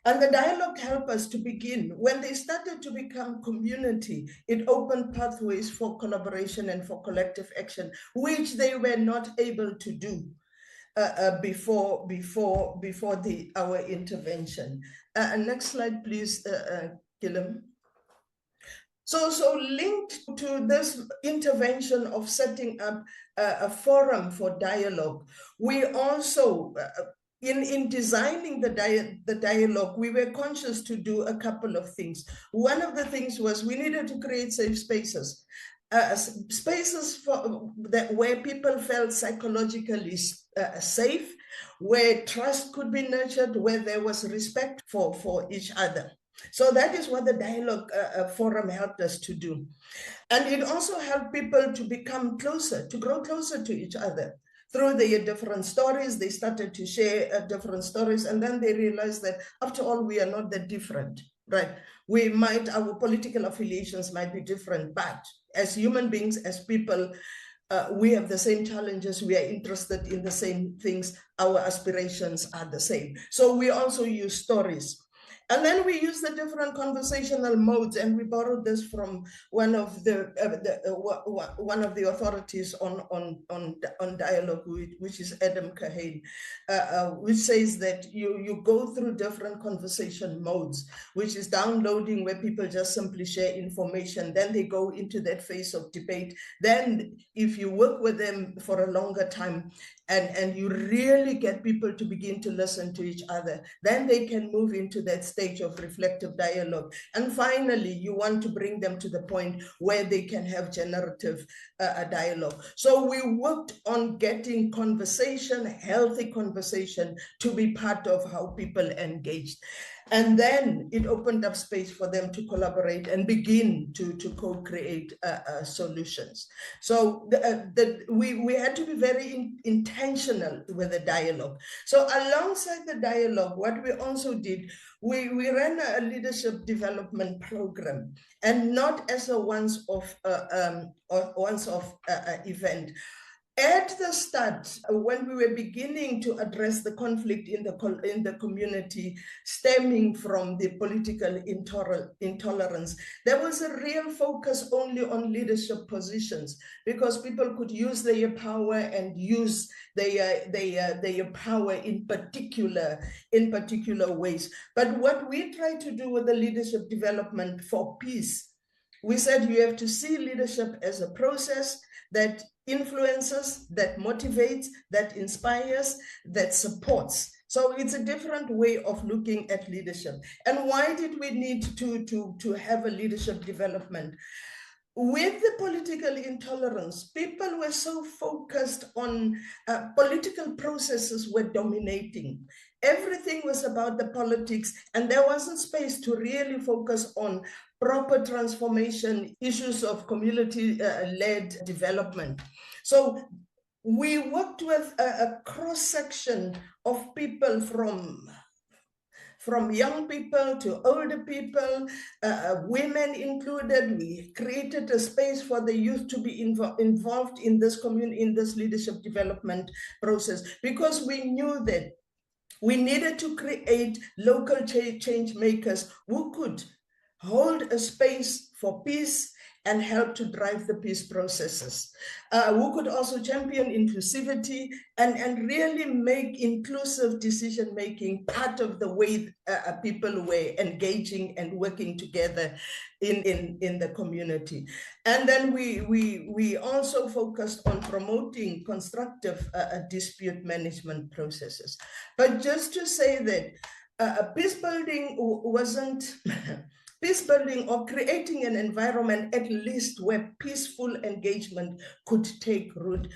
And the dialogue helped us to begin. When they started to become community, it opened pathways for collaboration and for collective action, which they were not able to do before our intervention. Next slide, please, Guillem. So linked to this intervention of setting up a forum for dialogue, we also, in designing the dialogue, we were conscious to do a couple of things. One of the things was we needed to create safe spaces, spaces where people felt psychologically safe, where trust could be nurtured, where there was respect for each other. So that is what the dialogue forum helped us to do. And it also helped people to become closer, to grow closer to each other. Through their different stories, they started to share different stories, and then they realized that after all, we are not that different, right? Our political affiliations might be different, but as human beings, as people, we have the same challenges, we are interested in the same things, our aspirations are the same. So we also use stories. And then we use the different conversational modes, and we borrowed this from one of the authorities on dialogue, which is Adam Kahane, which says that you go through different conversation modes, which is downloading, where people just simply share information. Then they go into that phase of debate. Then if you work with them for a longer time, and you really get people to begin to listen to each other, then they can move into that stage of reflective dialogue. And finally, you want to bring them to the point where they can have generative dialogue. So we worked on getting conversation, healthy conversation, to be part of how people engaged. And then it opened up space for them to collaborate and begin to co-create solutions. So we had to be very intentional with the dialogue. So alongside the dialogue, what we also did, we ran a leadership development program, and not as a once-off event. At the start, when we were beginning to address the conflict in the community stemming from the political intolerance, there was a real focus only on leadership positions, because people could use their power and use their power in particular ways. But what we try to do with the leadership development for peace, we said you have to see leadership as a process that influences, that motivates, that inspires, that supports. So it's a different way of looking at leadership. And why did we need to have a leadership development? With the political intolerance, people were so focused on political processes were dominating. Everything was about the politics, and there wasn't space to really focus on proper transformation, issues of community-led development. So we worked with a cross-section of people from young people to older people, women included. We created a space for the youth to be involved in this community, in this leadership development process, because we knew that we needed to create local change makers who could hold a space for peace and help to drive the peace processes, who could also champion inclusivity and really make inclusive decision-making part of the way people were engaging and working together in the community. And then we also focused on promoting constructive dispute management processes. But just to say that peace building wasn't peace building or creating an environment at least where peaceful engagement could take root,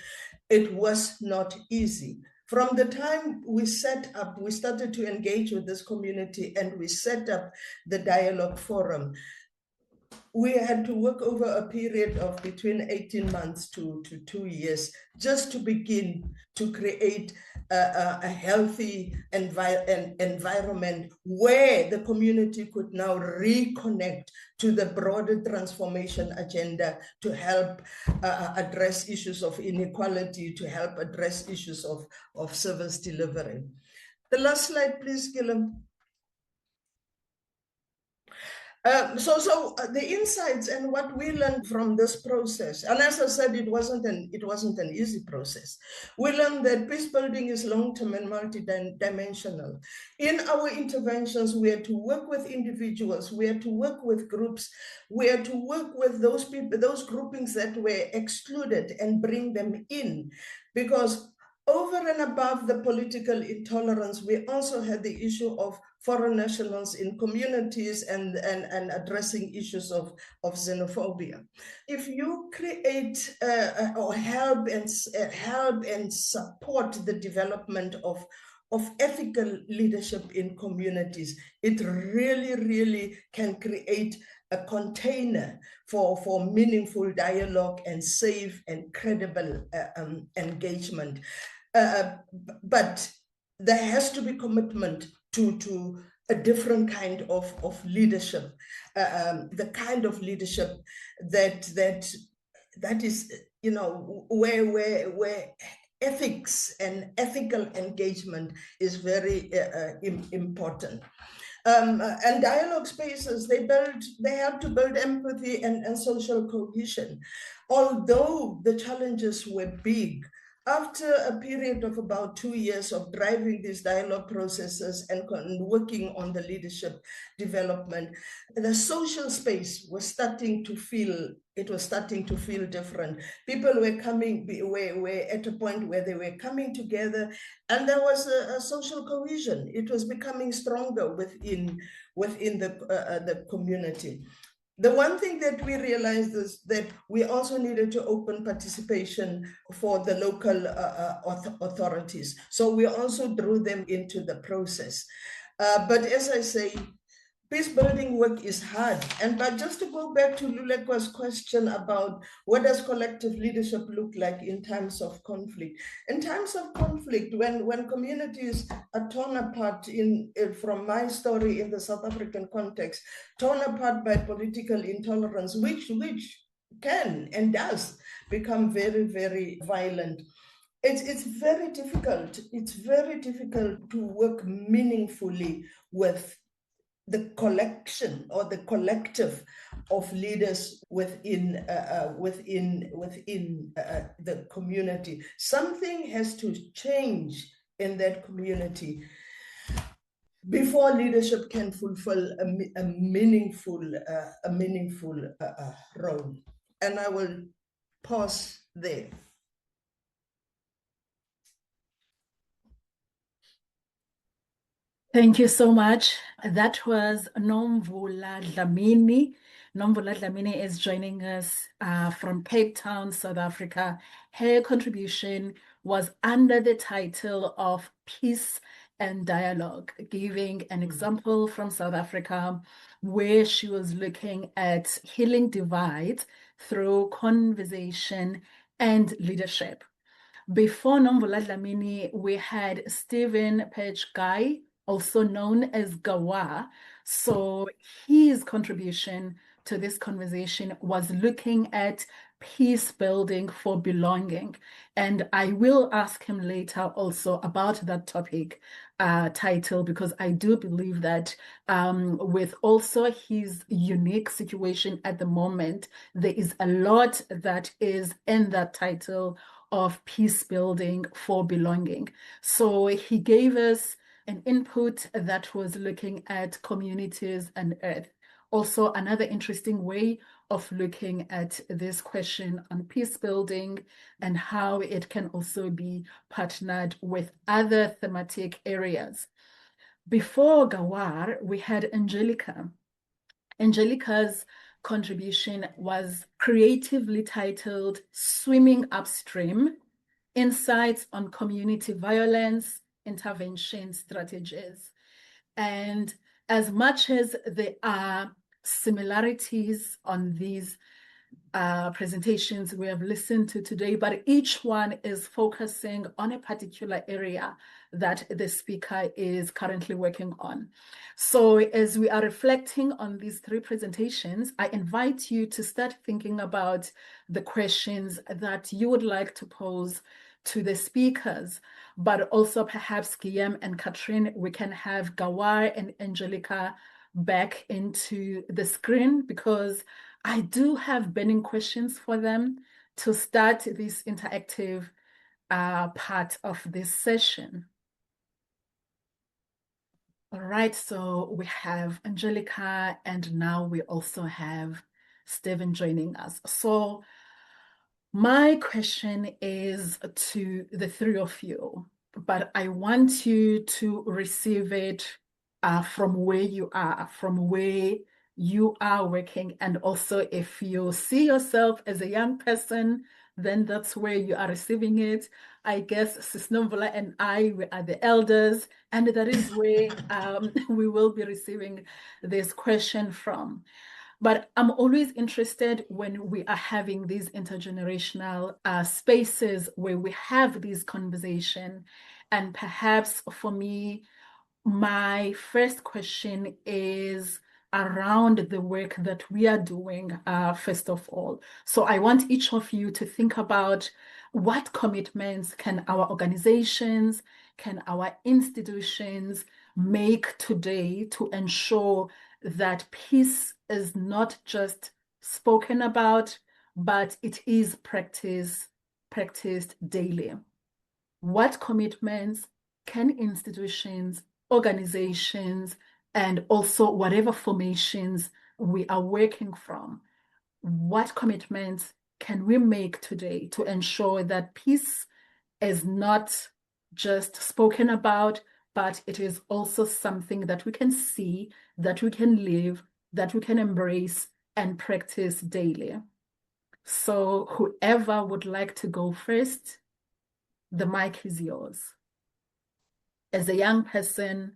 it was not easy. From the time we started to engage with this community and we set up the dialogue forum, we had to work over a period of between 18 months to 2 years just to begin to create a healthy environment where the community could now reconnect to the broader transformation agenda to help address issues of inequality, to help address issues of service delivery. The last slide, please, Guillem. So the insights and what we learned from this process, and as I said, it wasn't an easy process. We learned that peace building is long-term and multi-dimensional. In our interventions, we had to work with individuals, we had to work with groups, we had to work with those people, those groupings that were excluded and bring them in, because over and above the political intolerance, we also had the issue of foreign nationals in communities and addressing issues of xenophobia. If you create or help and support the development of ethical leadership in communities, it really, really can create a container for meaningful dialogue and safe and credible engagement. But there has to be commitment to a different kind of leadership, the kind of leadership that is, you know, where ethics and ethical engagement is very important. And dialogue spaces, they help to build empathy and social cohesion. Although the challenges were big, after a period of about 2 years of driving these dialogue processes and working on the leadership development, the social space was starting to feel different. People were at a point where they were coming together, and there was a social cohesion. It was becoming stronger within the community. The one thing that we realized is that we also needed to open participation for the local authorities. So we also drew them into the process. But as I say, peace building work is hard. But just to go back to Lulekwa's question about what does collective leadership look like in times of conflict? In times of conflict, when communities are torn apart, from my story in the South African context, torn apart by political intolerance, which can and does become very, very violent. It's very difficult. It's very difficult to work meaningfully with the collection or the collective of leaders within the community. Something has to change in that community before leadership can fulfill a meaningful role. And I will pause there. Thank you so much. That was Nomvula Dlamini. Nomvula Dlamini is joining us from Cape Town, South Africa. Her contribution was under the title of Peace and Dialogue, giving an example from South Africa where she was looking at healing divides through conversation and leadership. Before Nomvula Dlamini, we had Pech Gai, also known as Gawar. So his contribution to this conversation was looking at peace building for belonging. And I will ask him later also about that topic title, because I do believe that with also his unique situation at the moment, there is a lot that is in that title of peace building for belonging. So he gave us an input that was looking at communities and earth. Also, another interesting way of looking at this question on peace building and how it can also be partnered with other thematic areas. Before Gawar, we had Angelica. Angelica's contribution was creatively titled Swimming Upstream: Insights on Community Violence Intervention Strategies. And as much as there are similarities on these presentations we have listened to today, but each one is focusing on a particular area that the speaker is currently working on. So as we are reflecting on these three presentations, I invite you to start thinking about the questions that you would like to pose to the speakers, but also perhaps Guillem and Catherine, we can have Gawar and Angelica back into the screen, because I do have burning questions for them to start this interactive part of this session. All right, so we have Angelica, and now we also have Stephen joining us. So my question is to the three of you, but I want you to receive it from where you are working. And also, if you see yourself as a young person, then that's where you are receiving it. I guess Sis Nomvula and we are the elders, and that is where we will be receiving this question from. But I'm always interested when we are having these intergenerational spaces where we have these conversations. And perhaps for me, my first question is around the work that we are doing, first of all. So I want each of you to think about what commitments can our organizations, can our institutions make today to ensure that peace is not just spoken about, but it is practiced daily. What commitments can institutions, organizations, and also whatever formations we are working from, what commitments can we make today to ensure that peace is not just spoken about, but it is also something that we can see, that we can live, that we can embrace and practice daily? So whoever would like to go first, the mic is yours. As a young person,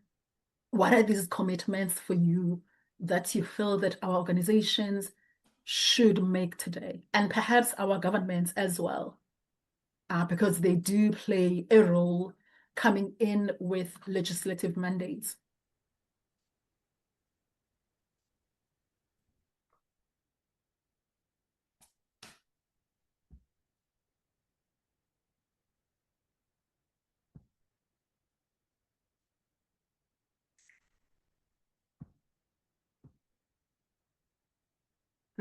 what are these commitments for you that you feel that our organizations should make today? And perhaps our governments as well, because they do play a role coming in with legislative mandates.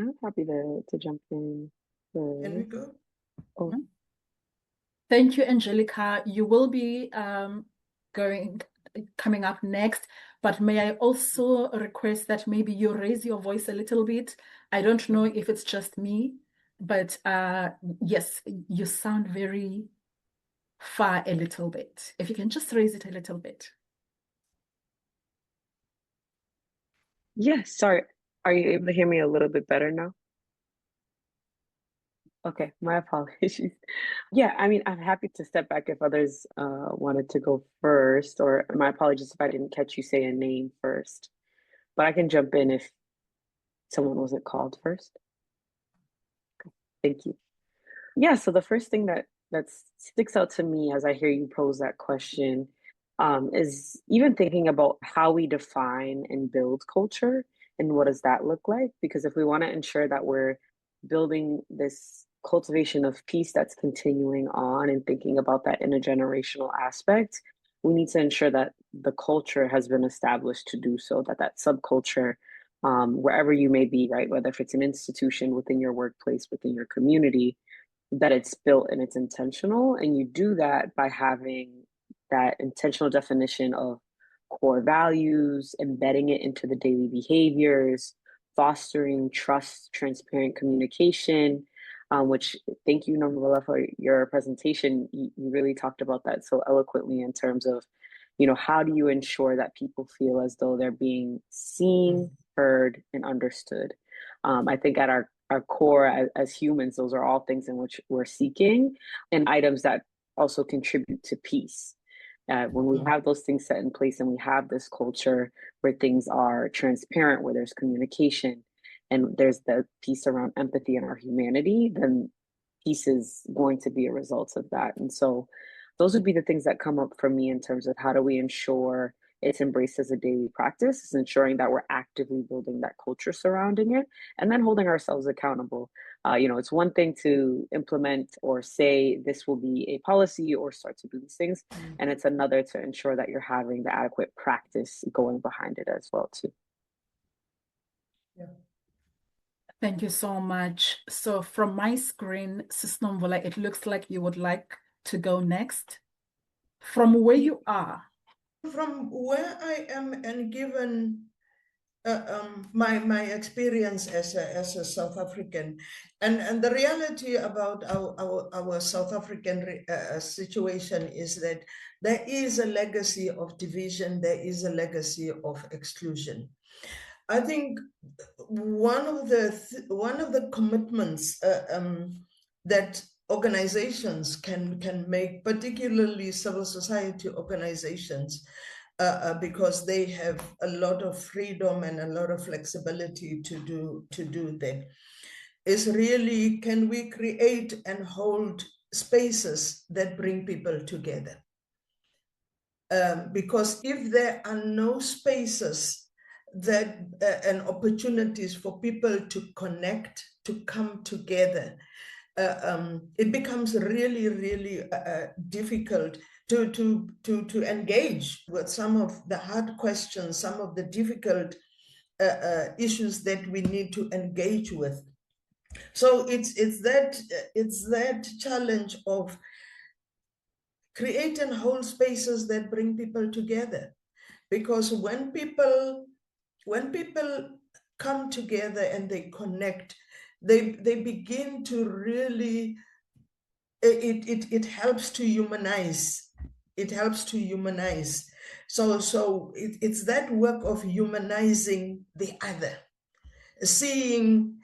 I'm happy to jump in. Can we go? Oh. Thank you, Angelica. You will be coming up next, but may I also request that maybe you raise your voice a little bit? I don't know if it's just me, but yes, you sound very far a little bit. If you can just raise it a little bit. Yes, sorry. Are you able to hear me a little bit better now? Okay, my apologies. Yeah, I mean, I'm happy to step back if others wanted to go first, or my apologies if I didn't catch you say a name first. But I can jump in if someone wasn't called first. Okay, thank you. Yeah, so the first thing that sticks out to me as I hear you pose that question is even thinking about how we define and build culture and what does that look like? Because if we want to ensure that we're building this cultivation of peace that's continuing on and thinking about that intergenerational aspect, we need to ensure that the culture has been established to do so, that subculture, wherever you may be, right, whether if it's an institution within your workplace, within your community, that it's built and it's intentional. And you do that by having that intentional definition of core values, embedding it into the daily behaviors, fostering trust, transparent communication, which thank you, Nomvula, for your presentation. You really talked about that so eloquently in terms of, how do you ensure that people feel as though they're being seen, heard, and understood? I think at our core as humans, those are all things in which we're seeking and items that also contribute to peace. When we have those things set in place and we have this culture where things are transparent, where there's communication and there's the piece around empathy and our humanity, then peace is going to be a result of that. And so those would be the things that come up for me in terms of how do we ensure it's embraced as a daily practice, is ensuring that we're actively building that culture surrounding it and then holding ourselves accountable. It's one thing to implement or say this will be a policy or start to do these things, and it's another to ensure that you're having the adequate practice going behind it as well too. Yeah. Thank you so much. So from my screen, Sis Nomvula, it looks like you would like to go next. From where you are. From where I am, and given my experience as a South African, and the reality about our South African situation is that there is a legacy of division, there is a legacy of exclusion. I think one of the commitments that organizations can make, particularly civil society organizations, because they have a lot of freedom and a lot of flexibility to do that, is really, can we create and hold spaces that bring people together? Because if there are no spaces that and opportunities for people to connect, to come together, it becomes really, really difficult to engage with some of the hard questions, some of the difficult issues that we need to engage with. So it's that challenge of create and hold spaces that bring people together, because when people come together and they connect, they begin to really, it helps to humanize. It helps to humanize. So it's that work of humanizing the other, seeing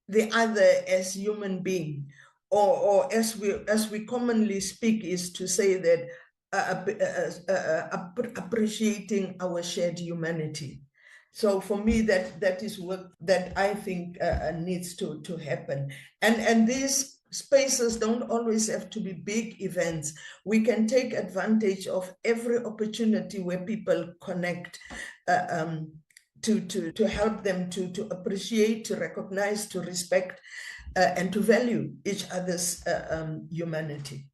the other as human being, or as we commonly speak, is to say that appreciating our shared humanity. So for me, that is work that I think needs to happen. And these spaces don't always have to be big events. We can take advantage of every opportunity where people connect, to help them to appreciate, to recognize, to respect, and to value each other's humanity.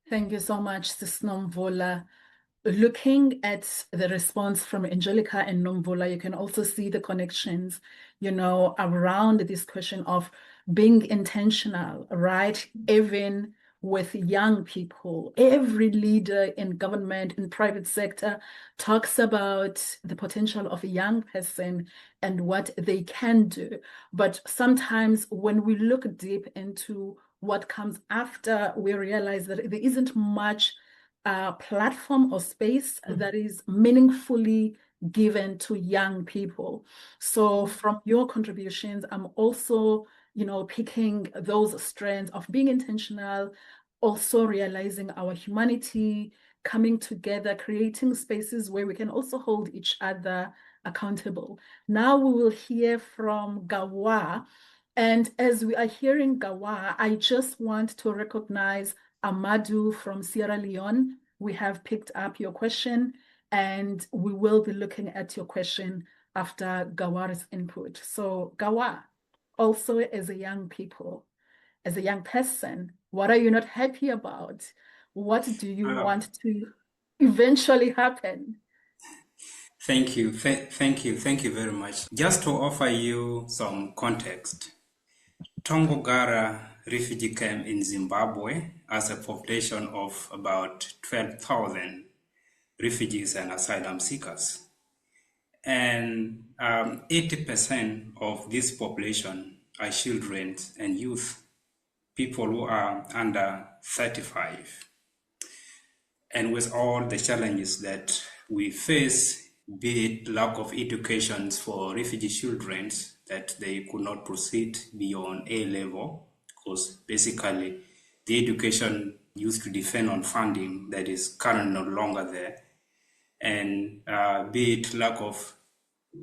Thank you so much, Sis Nomvula. looking at the response from Angelica and Nomvula, you can also see the connections, around this question of being intentional, right? Even with young people, every leader in government, in private sector, talks about the potential of a young person and what they can do. But sometimes when we look deep into what comes after, we realize that there isn't much platform or space that is meaningfully given to young people. So from your contributions, I'm also, picking those strands of being intentional, also realizing our humanity, coming together, creating spaces where we can also hold each other accountable. Now we will hear from Gawar. And as we are hearing Gawar, I just want to recognize Amadou from Sierra Leone. We have picked up your question, and we will be looking at your question after Gawar's input. So Gawar, also as a young person, what are you not happy about? What do you want to eventually happen? Thank you. Thank you very much. Just to offer you some context, Tongogara refugee camp in Zimbabwe has a population of about 12,000 refugees and asylum seekers. And 80% of this population are children and youth, people who are under 35. And with all the challenges that we face, be it lack of education for refugee children, that they could not proceed beyond A level, because basically the education used to depend on funding that is currently no longer there, and be it lack of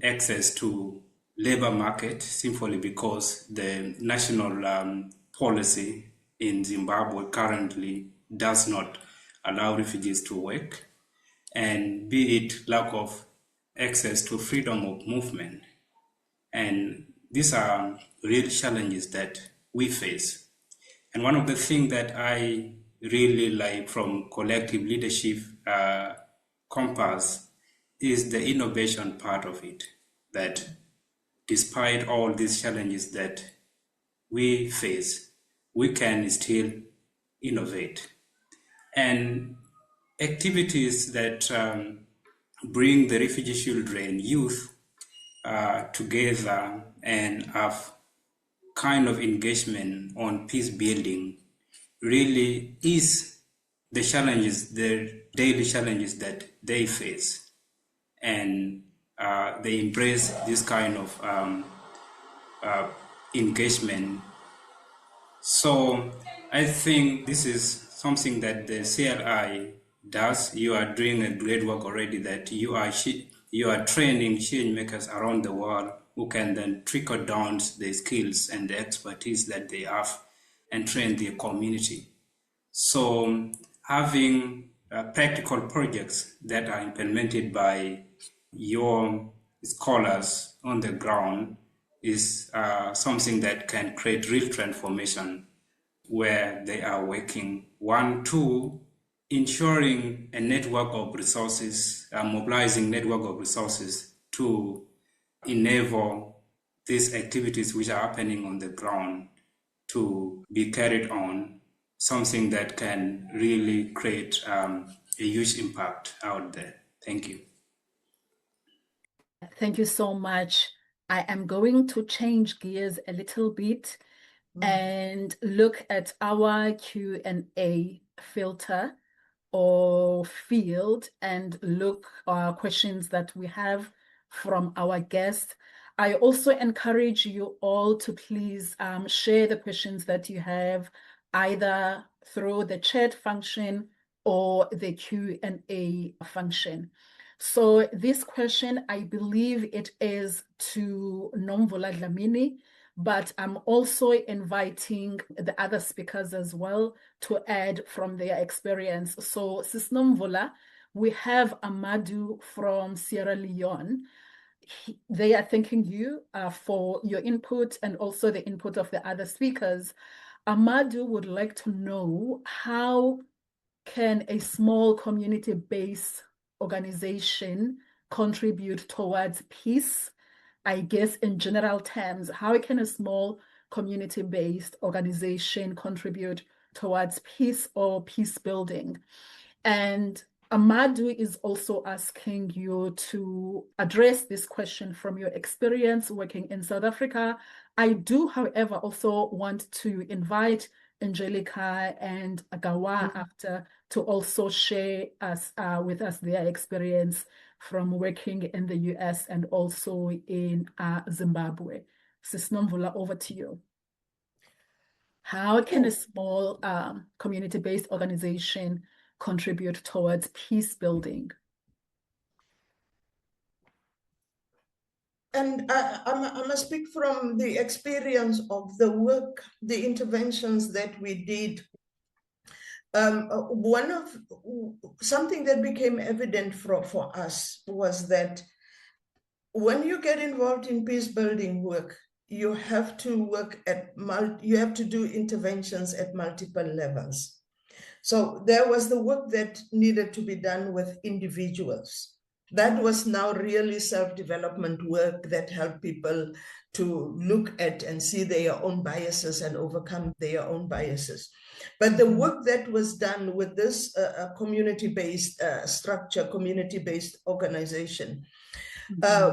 access to labor market, simply because the national policy in Zimbabwe currently does not allow refugees to work, and be it lack of access to freedom of movement. And these are real challenges that we face. And one of the things that I really like from collective leadership compass is the innovation part of it, that despite all these challenges that we face, we can still innovate. And activities that bring the refugee children, youth together and have kind of engagement on peace building really is the challenges, the daily challenges that they face. And they embrace this kind of engagement. So I think this is something that the CLI does. You are doing a great work already, that you are training change makers around the world who can then trickle down the skills and the expertise that they have and train their community. So having practical projects that are implemented by your scholars on the ground is something that can create real transformation where they are working. 1, 2, ensuring a network of resources, mobilizing network of resources to enable these activities which are happening on the ground to be carried on, something that can really create a huge impact out there. Thank you. Thank you so much. I am going to change gears a little bit and look at our Q&A filter or field and look questions that we have from our guests. I also encourage you all to please share the questions that you have either through the chat function or the Q&A function. So this question, I believe it is to Nomvula Dlamini, but I'm also inviting the other speakers as well to add from their experience. So Sis Nomvula, we have Amadou from Sierra Leone. They are thanking you for your input and also the input of the other speakers. Amadou would like to know, how can a small community-based organization contribute towards peace? I guess in general terms, how can a small community-based organization contribute towards peace or peace building? And Amadou is also asking you to address this question from your experience working in South Africa. I do, however, also want to invite Angelica and Gawar after to also share with us their experience from working in the US and also in Zimbabwe. Sis Nomvula, over to you. How can a small community-based organization contribute towards peace building? And I must speak from the experience of the work, the interventions that we did. Something that became evident for us was that when you get involved in peace building work, you have to work you have to do interventions at multiple levels. So there was the work that needed to be done with individuals. That was now really self-development work that helped people to look at and see their own biases and overcome their own biases. But the work that was done with this community-based structure, community-based organization,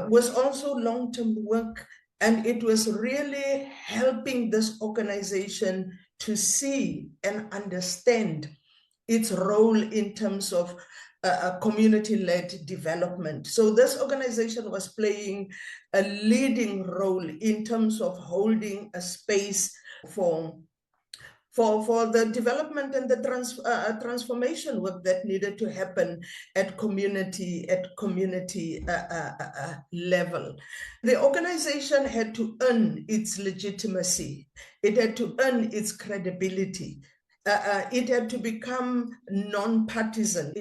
was also long-term work, and it was really helping this organization to see and understand its role in terms of community-led development. So this organization was playing a leading role in terms of holding a space for the development and the transformation work that needed to happen at community level. The organization had to earn its legitimacy. It had to earn its credibility. It had to become non-partisan.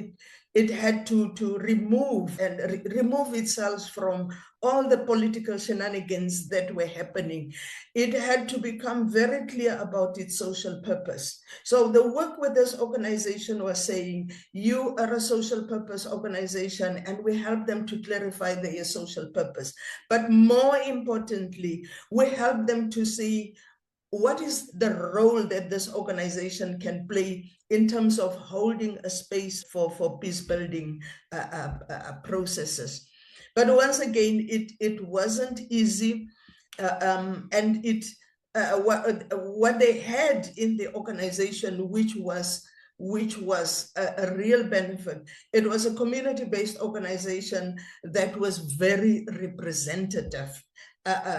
It had to remove itself from all the political shenanigans that were happening. It had to become very clear about its social purpose. So the work with this organization was saying, you are a social purpose organization, and we help them to clarify their social purpose. But more importantly, we help them to see what is the role that this organization can play in terms of holding a space for peace building processes. But once again, it wasn't easy, and what they had in the organization, which was a real benefit. It was a community-based organization that was very representative.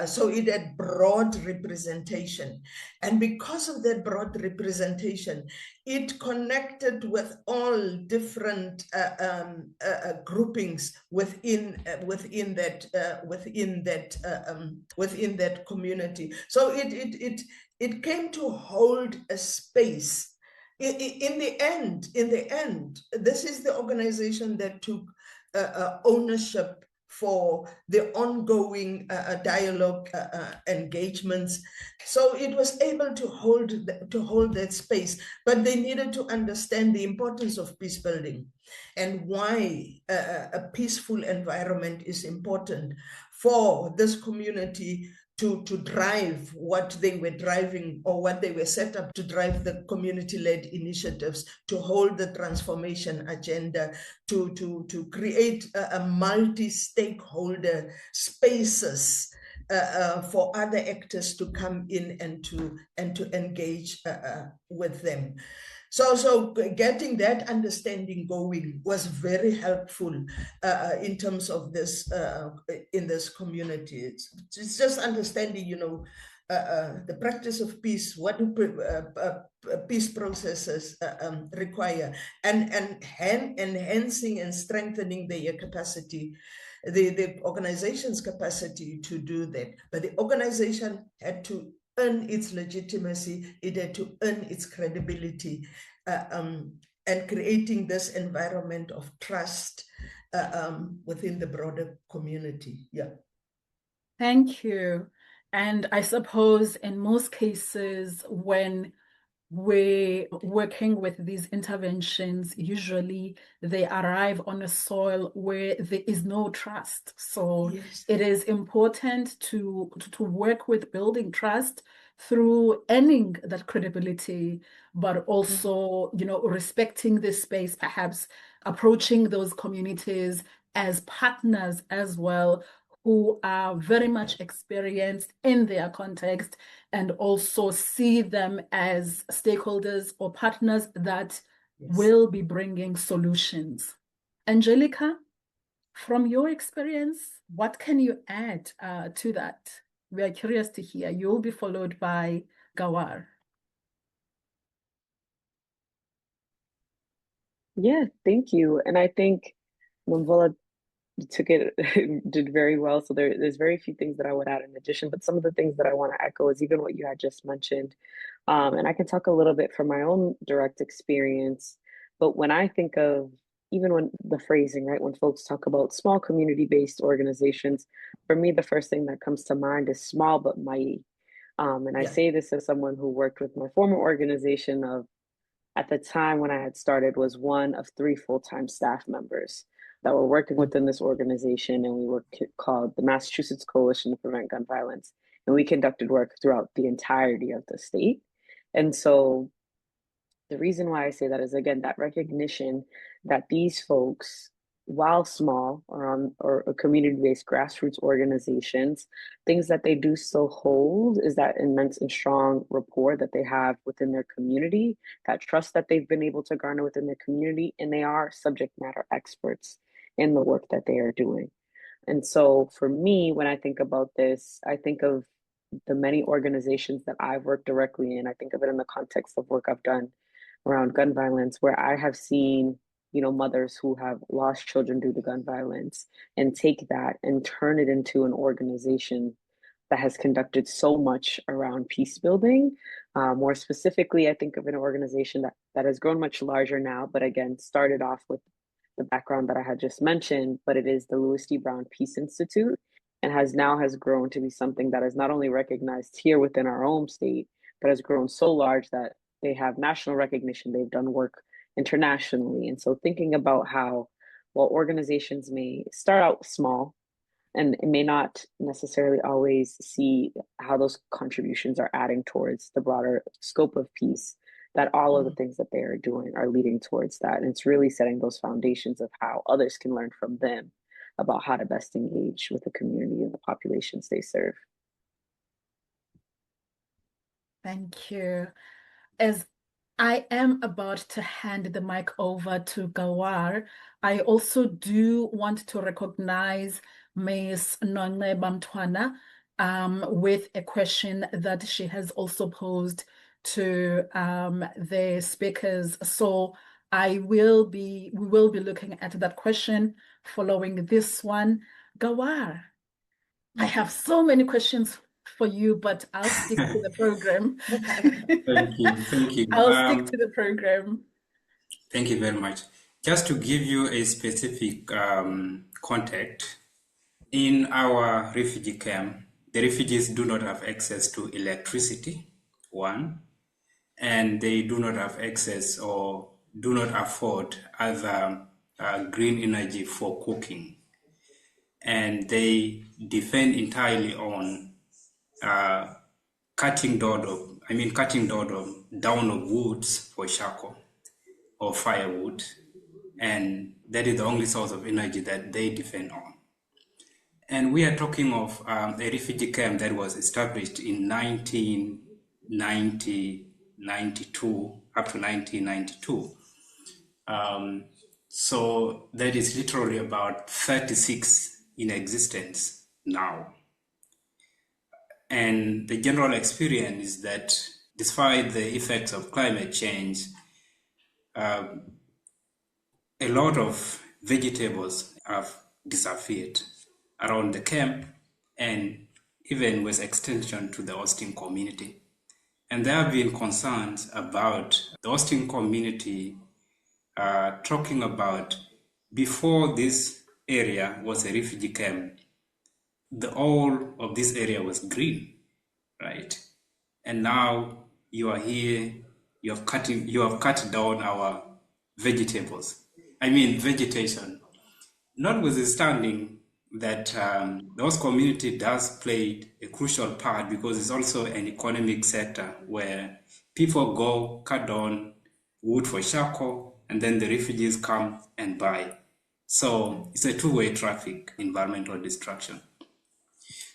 So it had broad representation. And because of that broad representation, it connected with all different groupings within that community. So it came to hold a space. In the end, this is the organization that took ownership for the ongoing dialogue engagements. So it was able to hold that space, but they needed to understand the importance of peace building and why a peaceful environment is important for this community to drive what they were driving, or what they were set up to drive, the community-led initiatives, to hold the transformation agenda, to create a multi-stakeholder spaces for other actors to come in and to engage with them. So getting that understanding going was very helpful in terms of this, in this community. It's just understanding, the practice of peace, what do peace processes require, and enhancing and strengthening their capacity, the organization's capacity to do that. But the organization had to earn its legitimacy, it had to earn its credibility, and creating this environment of trust within the broader community. Yeah. Thank you. And I suppose in most cases, when we're working with these interventions, usually they arrive on a soil where there is no trust. So Yes. it is important to work with building trust through earning that credibility, but also, respecting the space, perhaps approaching those communities as partners as well, who are very much experienced in their context, and also see them as stakeholders or partners that will be bringing solutions. Angelica, from your experience, what can you add to that? We are curious to hear. You'll be followed by Gawar. Yeah, thank you. And I think Nomvula took it did very well. So there's very few things that I would add in addition, but some of the things that I want to echo is even what you had just mentioned. And I can talk a little bit from my own direct experience. But when I think of even when the phrasing, right, when folks talk about small community-based organizations, for me, the first thing that comes to mind is small but mighty. And I say this as someone who worked with my former organization of at the time when I had started was one of 3 full-time staff members that were working within this organization, and we were called the Massachusetts Coalition to Prevent Gun Violence. And we conducted work throughout the entirety of the state. And so the reason why I say that is, again, that recognition that these folks, while small or community-based grassroots organizations, things that they do still hold is that immense and strong rapport that they have within their community, that trust that they've been able to garner within their community, and they are subject matter experts in the work that they are doing. And so for me, when I think about this, I think of the many organizations that I've worked directly in. I think of it in the context of work I've done around gun violence, where I have seen, mothers who have lost children due to gun violence and take that and turn it into an organization that has conducted so much around peace building. More specifically, I think of an organization that has grown much larger now, but again, started off with the background that I had just mentioned, but it is the Louis D. Brown Peace Institute, and has grown to be something that is not only recognized here within our own state, but has grown so large that they have national recognition. They've done work internationally. And so thinking about how, while organizations may start out small and it may not necessarily always see how those contributions are adding towards the broader scope of peace, that all of the things that they are doing are leading towards that. And it's really setting those foundations of how others can learn from them about how to best engage with the community and the populations they serve. Thank you. As I am about to hand the mic over to Gawar, I also do want to recognize Ms. Noneba Mtwana with a question that she has also posed to the speakers. So we will be looking at that question following this one. Gawar, I have so many questions for you, but I'll stick to the program. Thank you. I'll stick to the program. Thank you very much. Just to give you a specific context, in our refugee camp, the refugees do not have access to electricity, one, and they do not have access or do not afford other green energy for cooking. And they depend entirely on cutting down of woods for charcoal or firewood, and that is the only source of energy that they depend on. And we are talking of a refugee camp that was established in 1992 up to 1992. So that is literally about 36 in existence now. And the general experience is that despite the effects of climate change, a lot of vegetables have disappeared around the camp and even with extension to the hosting community. And there have been concerns about the hosting community talking about before this area was a refugee camp, the whole of this area was green, right? And now you are here, you have cut down our vegetation. Notwithstanding that those community does play a crucial part, because it's also an economic sector where people go cut down wood for charcoal, and then the refugees come and buy. So it's a two-way traffic, environmental destruction.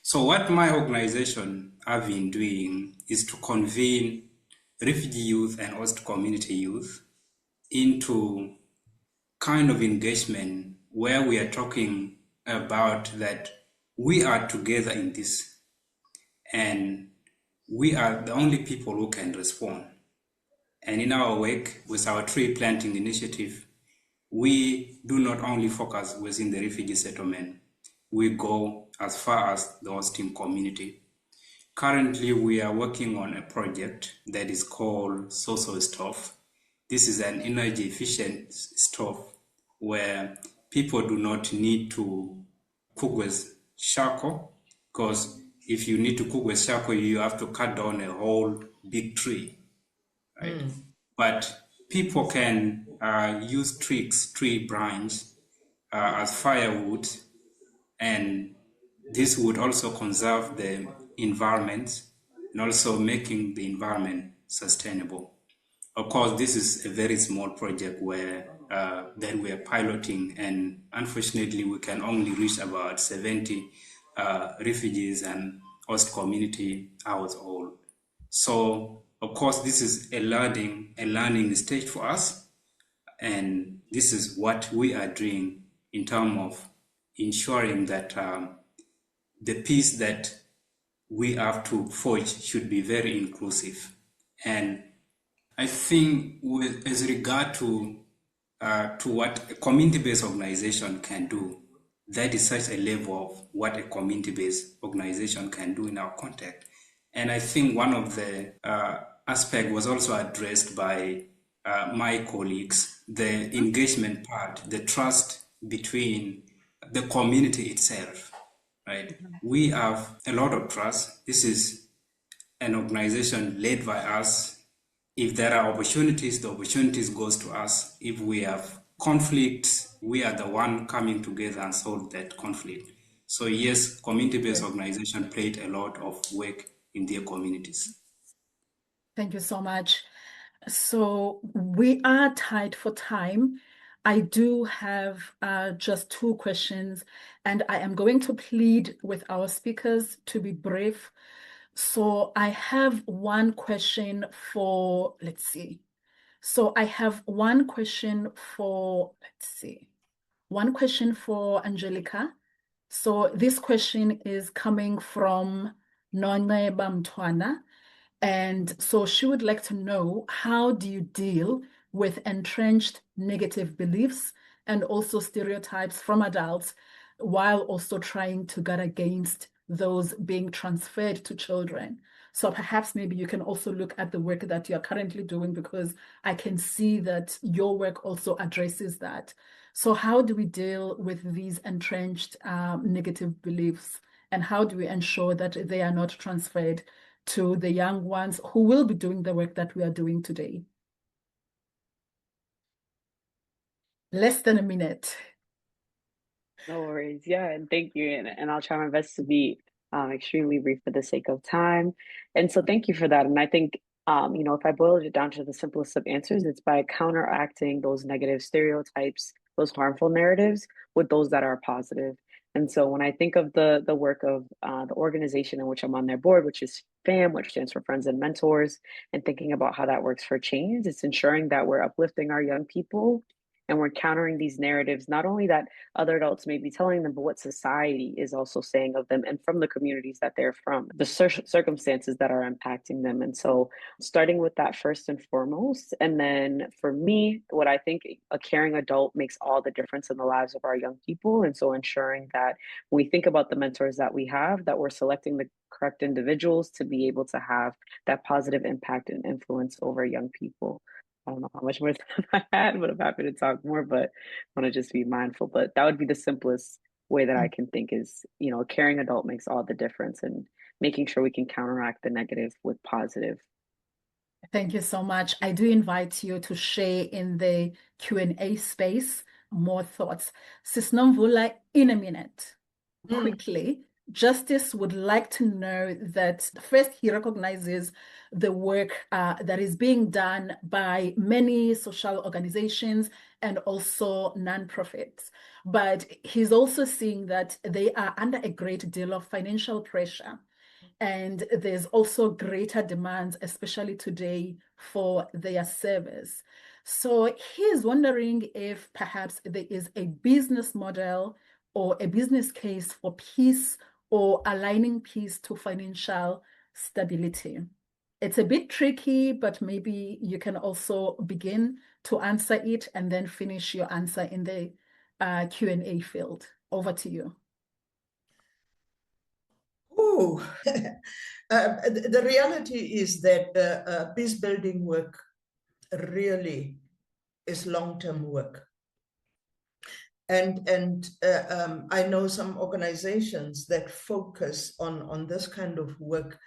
So what my organization have been doing is to convene refugee youth and host community youth into kind of engagement where we are talking about that we are together in this, and we are the only people who can respond. And in our work with our tree planting initiative, we do not only focus within the refugee settlement, we go as far as the hosting community. Currently, we are working on a project that is called Social Stove. This is an energy efficient stove where people do not need to cook with charcoal, because if you need to cook with charcoal, you have to cut down a whole big tree, right? But people can use tree branch as firewood, and this would also conserve the environment and also making the environment sustainable. Of course, this is a very small project where that we are piloting, and unfortunately we can only reach about 70 refugees and host community household. So of course this is a learning stage for us, and this is what we are doing in terms of ensuring that the peace that we have to forge should be very inclusive. And I think as regard to what a community-based organization can do, that is such a level of what a community-based organization can do in our context. And I think one of the aspect was also addressed by my colleagues, the engagement part, the trust between the community itself, right? We have a lot of trust. This is an organization led by us. If there are opportunities, the opportunities goes to us. If we have conflicts, we are the one coming together and solve that conflict. So yes, community-based organization played a lot of work in their communities. Thank you so much. So we are tight for time. I do have just 2 questions, and I am going to plead with our speakers to be brief. So I have one question for, let's see. So I have one question for, one question for Angelica. So this question is coming from Noneba Mtwana. And so she would like to know, how do you deal with entrenched negative beliefs and also stereotypes from adults, while also trying to guard against those being transferred to children? So perhaps maybe you can also look at the work that you're currently doing, because I can see that your work also addresses that. So how do we deal with these entrenched negative beliefs, and how do we ensure that they are not transferred to the young ones who will be doing the work that we are doing today? Less than a minute. No worries. Yeah, and thank you. And I'll try my best to be extremely brief for the sake of time. And so thank you for that. And I think, if I boiled it down to the simplest of answers, it's by counteracting those negative stereotypes, those harmful narratives, with those that are positive. And so when I think of the work of the organization in which I'm on their board, which is FAM, which stands for Friends and Mentors, and thinking about how that works for change, it's ensuring that we're uplifting our young people and we're countering these narratives, not only that other adults may be telling them, but what society is also saying of them and from the communities that they're from, the circumstances that are impacting them. And so starting with that first and foremost. And then for me, what I think a caring adult makes all the difference in the lives of our young people. And so ensuring that when we think about the mentors that we have, that we're selecting the correct individuals to be able to have that positive impact and influence over young people. I don't know how much more time I had, but I'm happy to talk more, but I want to just be mindful. But that would be the simplest way that I can think is, a caring adult makes all the difference, and making sure we can counteract the negative with positive. Thank you so much. I do invite you to share in the Q&A space more thoughts. Sis Nomvula, in a minute, quickly, Justice would like to know that first he recognizes the work that is being done by many social organizations and also nonprofits. But he's also seeing that they are under a great deal of financial pressure. And there's also greater demands, especially today, for their service. So he's wondering if perhaps there is a business model or a business case for peace or aligning peace to financial stability. It's a bit tricky, but maybe you can also begin to answer it and then finish your answer in the Q&A field. Over to you. Oh, the reality is that peace building work really is long-term work. And I know some organizations that focus on this kind of work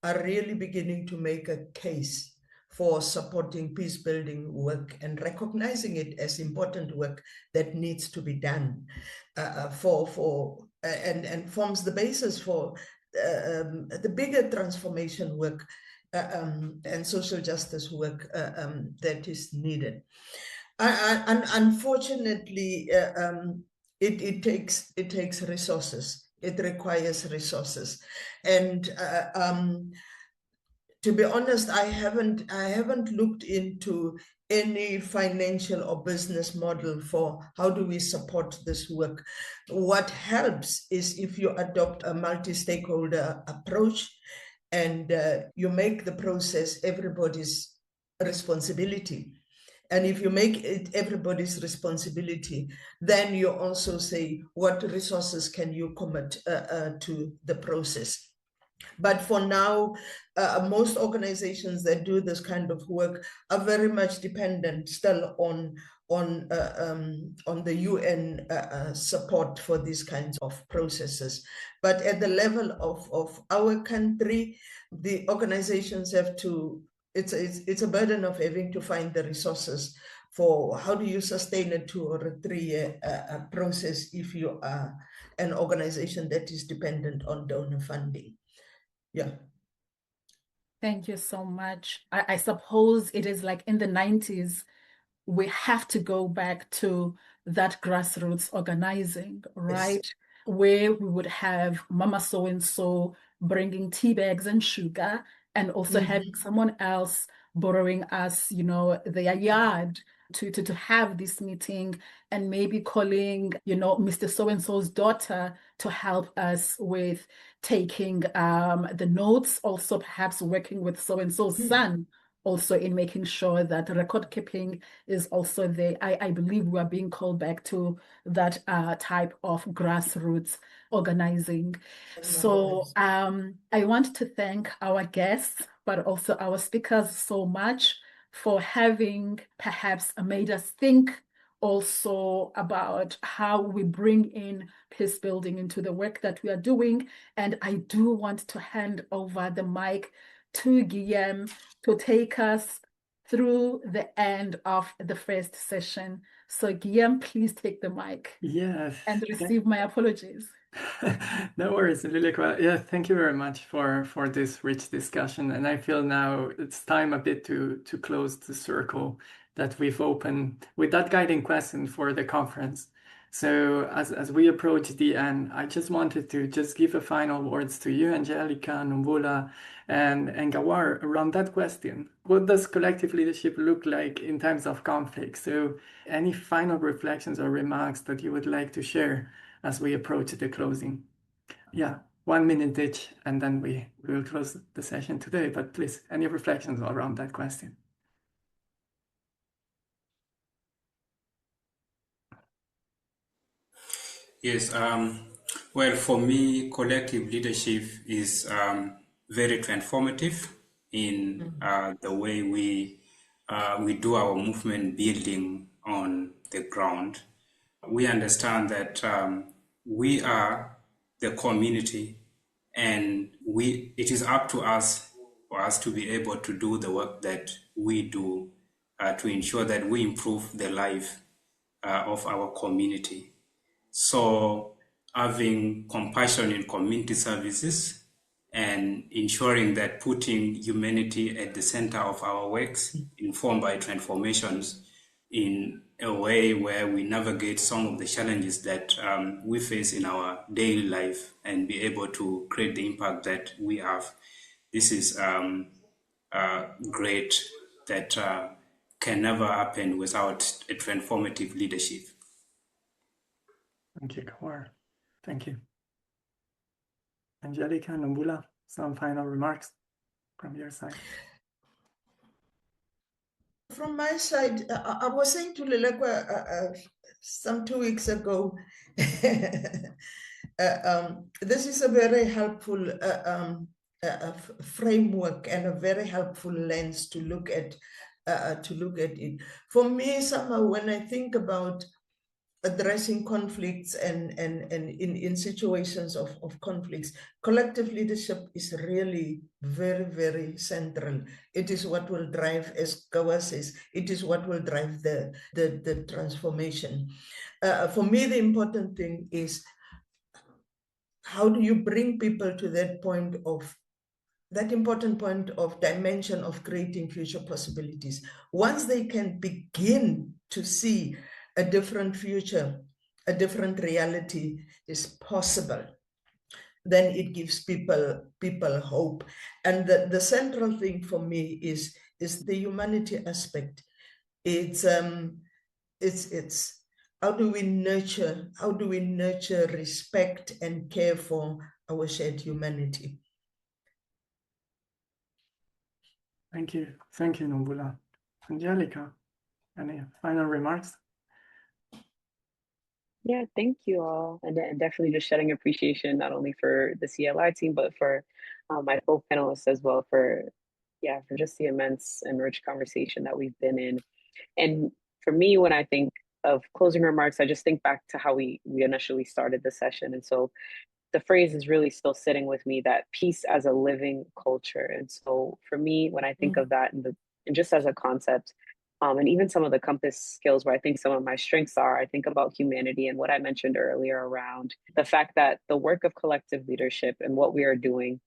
are really beginning to make a case for supporting peace building work and recognizing it as important work that needs to be done and forms the basis for the bigger transformation work and social justice work that is needed. And unfortunately, it takes resources. It requires resources, and to be honest, I haven't looked into any financial or business model for how do we support this work. What helps is if you adopt a multi-stakeholder approach and you make the process everybody's responsibility. And if you make it everybody's responsibility, then you also say, what resources can you commit to the process? But for now, most organizations that do this kind of work are very much dependent still on the UN support for these kinds of processes. But at the level of our country, the organizations have to, it's a burden of having to find the resources for how do you sustain a 2 or a 3 year process if you are an organization that is dependent on donor funding. Yeah. Thank you so much. I suppose it is like in the 90s, we have to go back to that grassroots organizing, right? Yes. Where we would have Mama so-and-so bringing tea bags and sugar, and also having someone else borrowing us, their yard to have this meeting, and maybe calling, Mr. So-and-so's daughter to help us with taking the notes, also perhaps working with so-and-so's son, also in making sure that record keeping is also there. I believe we are being called back to that type of grassroots organizing. So I want to thank our guests, but also our speakers so much for having perhaps made us think also about how we bring in peace building into the work that we are doing. And I do want to hand over the mic to Guillem to take us through the end of the first session. So Guillem, please take the mic. Yes. And receive my apologies. No worries, Lulekwa. Yeah, thank you very much for this rich discussion. And I feel now it's time a bit to close the circle that we've opened with that guiding question for the conference. So as we approach the end, I just wanted to just give a final words to you, Angelica, Nomvula, and Gawar around that question. What does collective leadership look like in times of conflict? So any final reflections or remarks that you would like to share as we approach the closing? Yeah, 1 minute each, and then we will close the session today. But please, any reflections around that question? Yes, well, for me, collective leadership is very transformative in the way we do our movement building on the ground. We understand that we are the community, and it is up to us for us to be able to do the work that we do to ensure that we improve the life of our community. So having compassion in community services and ensuring that putting humanity at the center of our works, informed by transformations in a way where we navigate some of the challenges that we face in our daily life and be able to create the impact that we have. This is great that can never happen without a transformative leadership. Thank you, Gawar. Thank you. Angelica, Nomvula, some final remarks from your side? From my side, I was saying to Lulekwa some 2 weeks ago, this is a very helpful framework and a very helpful lens to look at it. For me, somehow, when I think about addressing conflicts and in situations of conflicts, collective leadership is really very, very central. It is what will drive, as Gawar says, it is what will drive the transformation. For me, the important thing is, how do you bring people to that point of that important point of dimension of creating future possibilities? Once they can begin to see a different future, a different reality is possible, then it gives people hope. And the central thing for me is the humanity aspect. It's how do we nurture respect and care for our shared humanity? Thank you, Nomvula. Angelica, any final remarks? Yeah, thank you all. And definitely just shedding appreciation, not only for the CLI team, but for my co-panelists as well, for just the immense and rich conversation that we've been in. And for me, when I think of closing remarks, I just think back to how we initially started the session. And so the phrase is really still sitting with me, that peace as a living culture. And so for me, when I think of that and just as a concept, and even some of the compass skills where I think some of my strengths are, I think about humanity and what I mentioned earlier around the fact that the work of collective leadership and what we are doing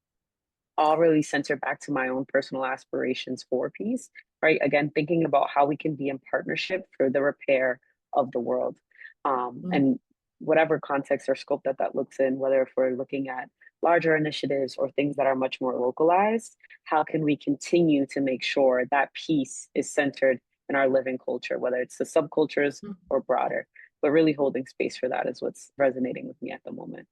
all really center back to my own personal aspirations for peace, right? Again, thinking about how we can be in partnership for the repair of the world. And whatever context or scope that looks in, whether if we're looking at larger initiatives or things that are much more localized, how can we continue to make sure that peace is centered in our living culture, whether it's the subcultures or broader, but really holding space for that is what's resonating with me at the moment.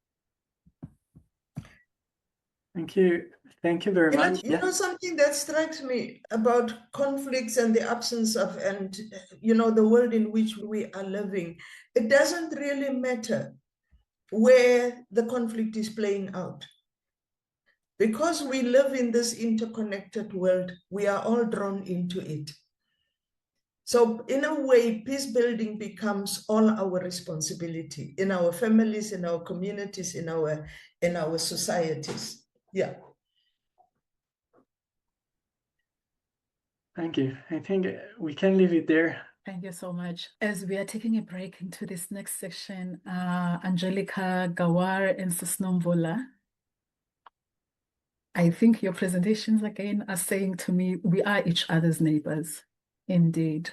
Thank you. Thank you very much. You know, something that strikes me about conflicts and the absence of, and the world in which we are living, it doesn't really matter where the conflict is playing out. Because we live in this interconnected world, we are all drawn into it. So in a way, peace building becomes all our responsibility in our families, in our communities, in our societies. Yeah. Thank you. I think we can leave it there. Thank you so much. As we are taking a break into this next section, Angelica, Gawar, and Sis Nomvula, I think your presentations again are saying to me, we are each other's neighbors. Indeed.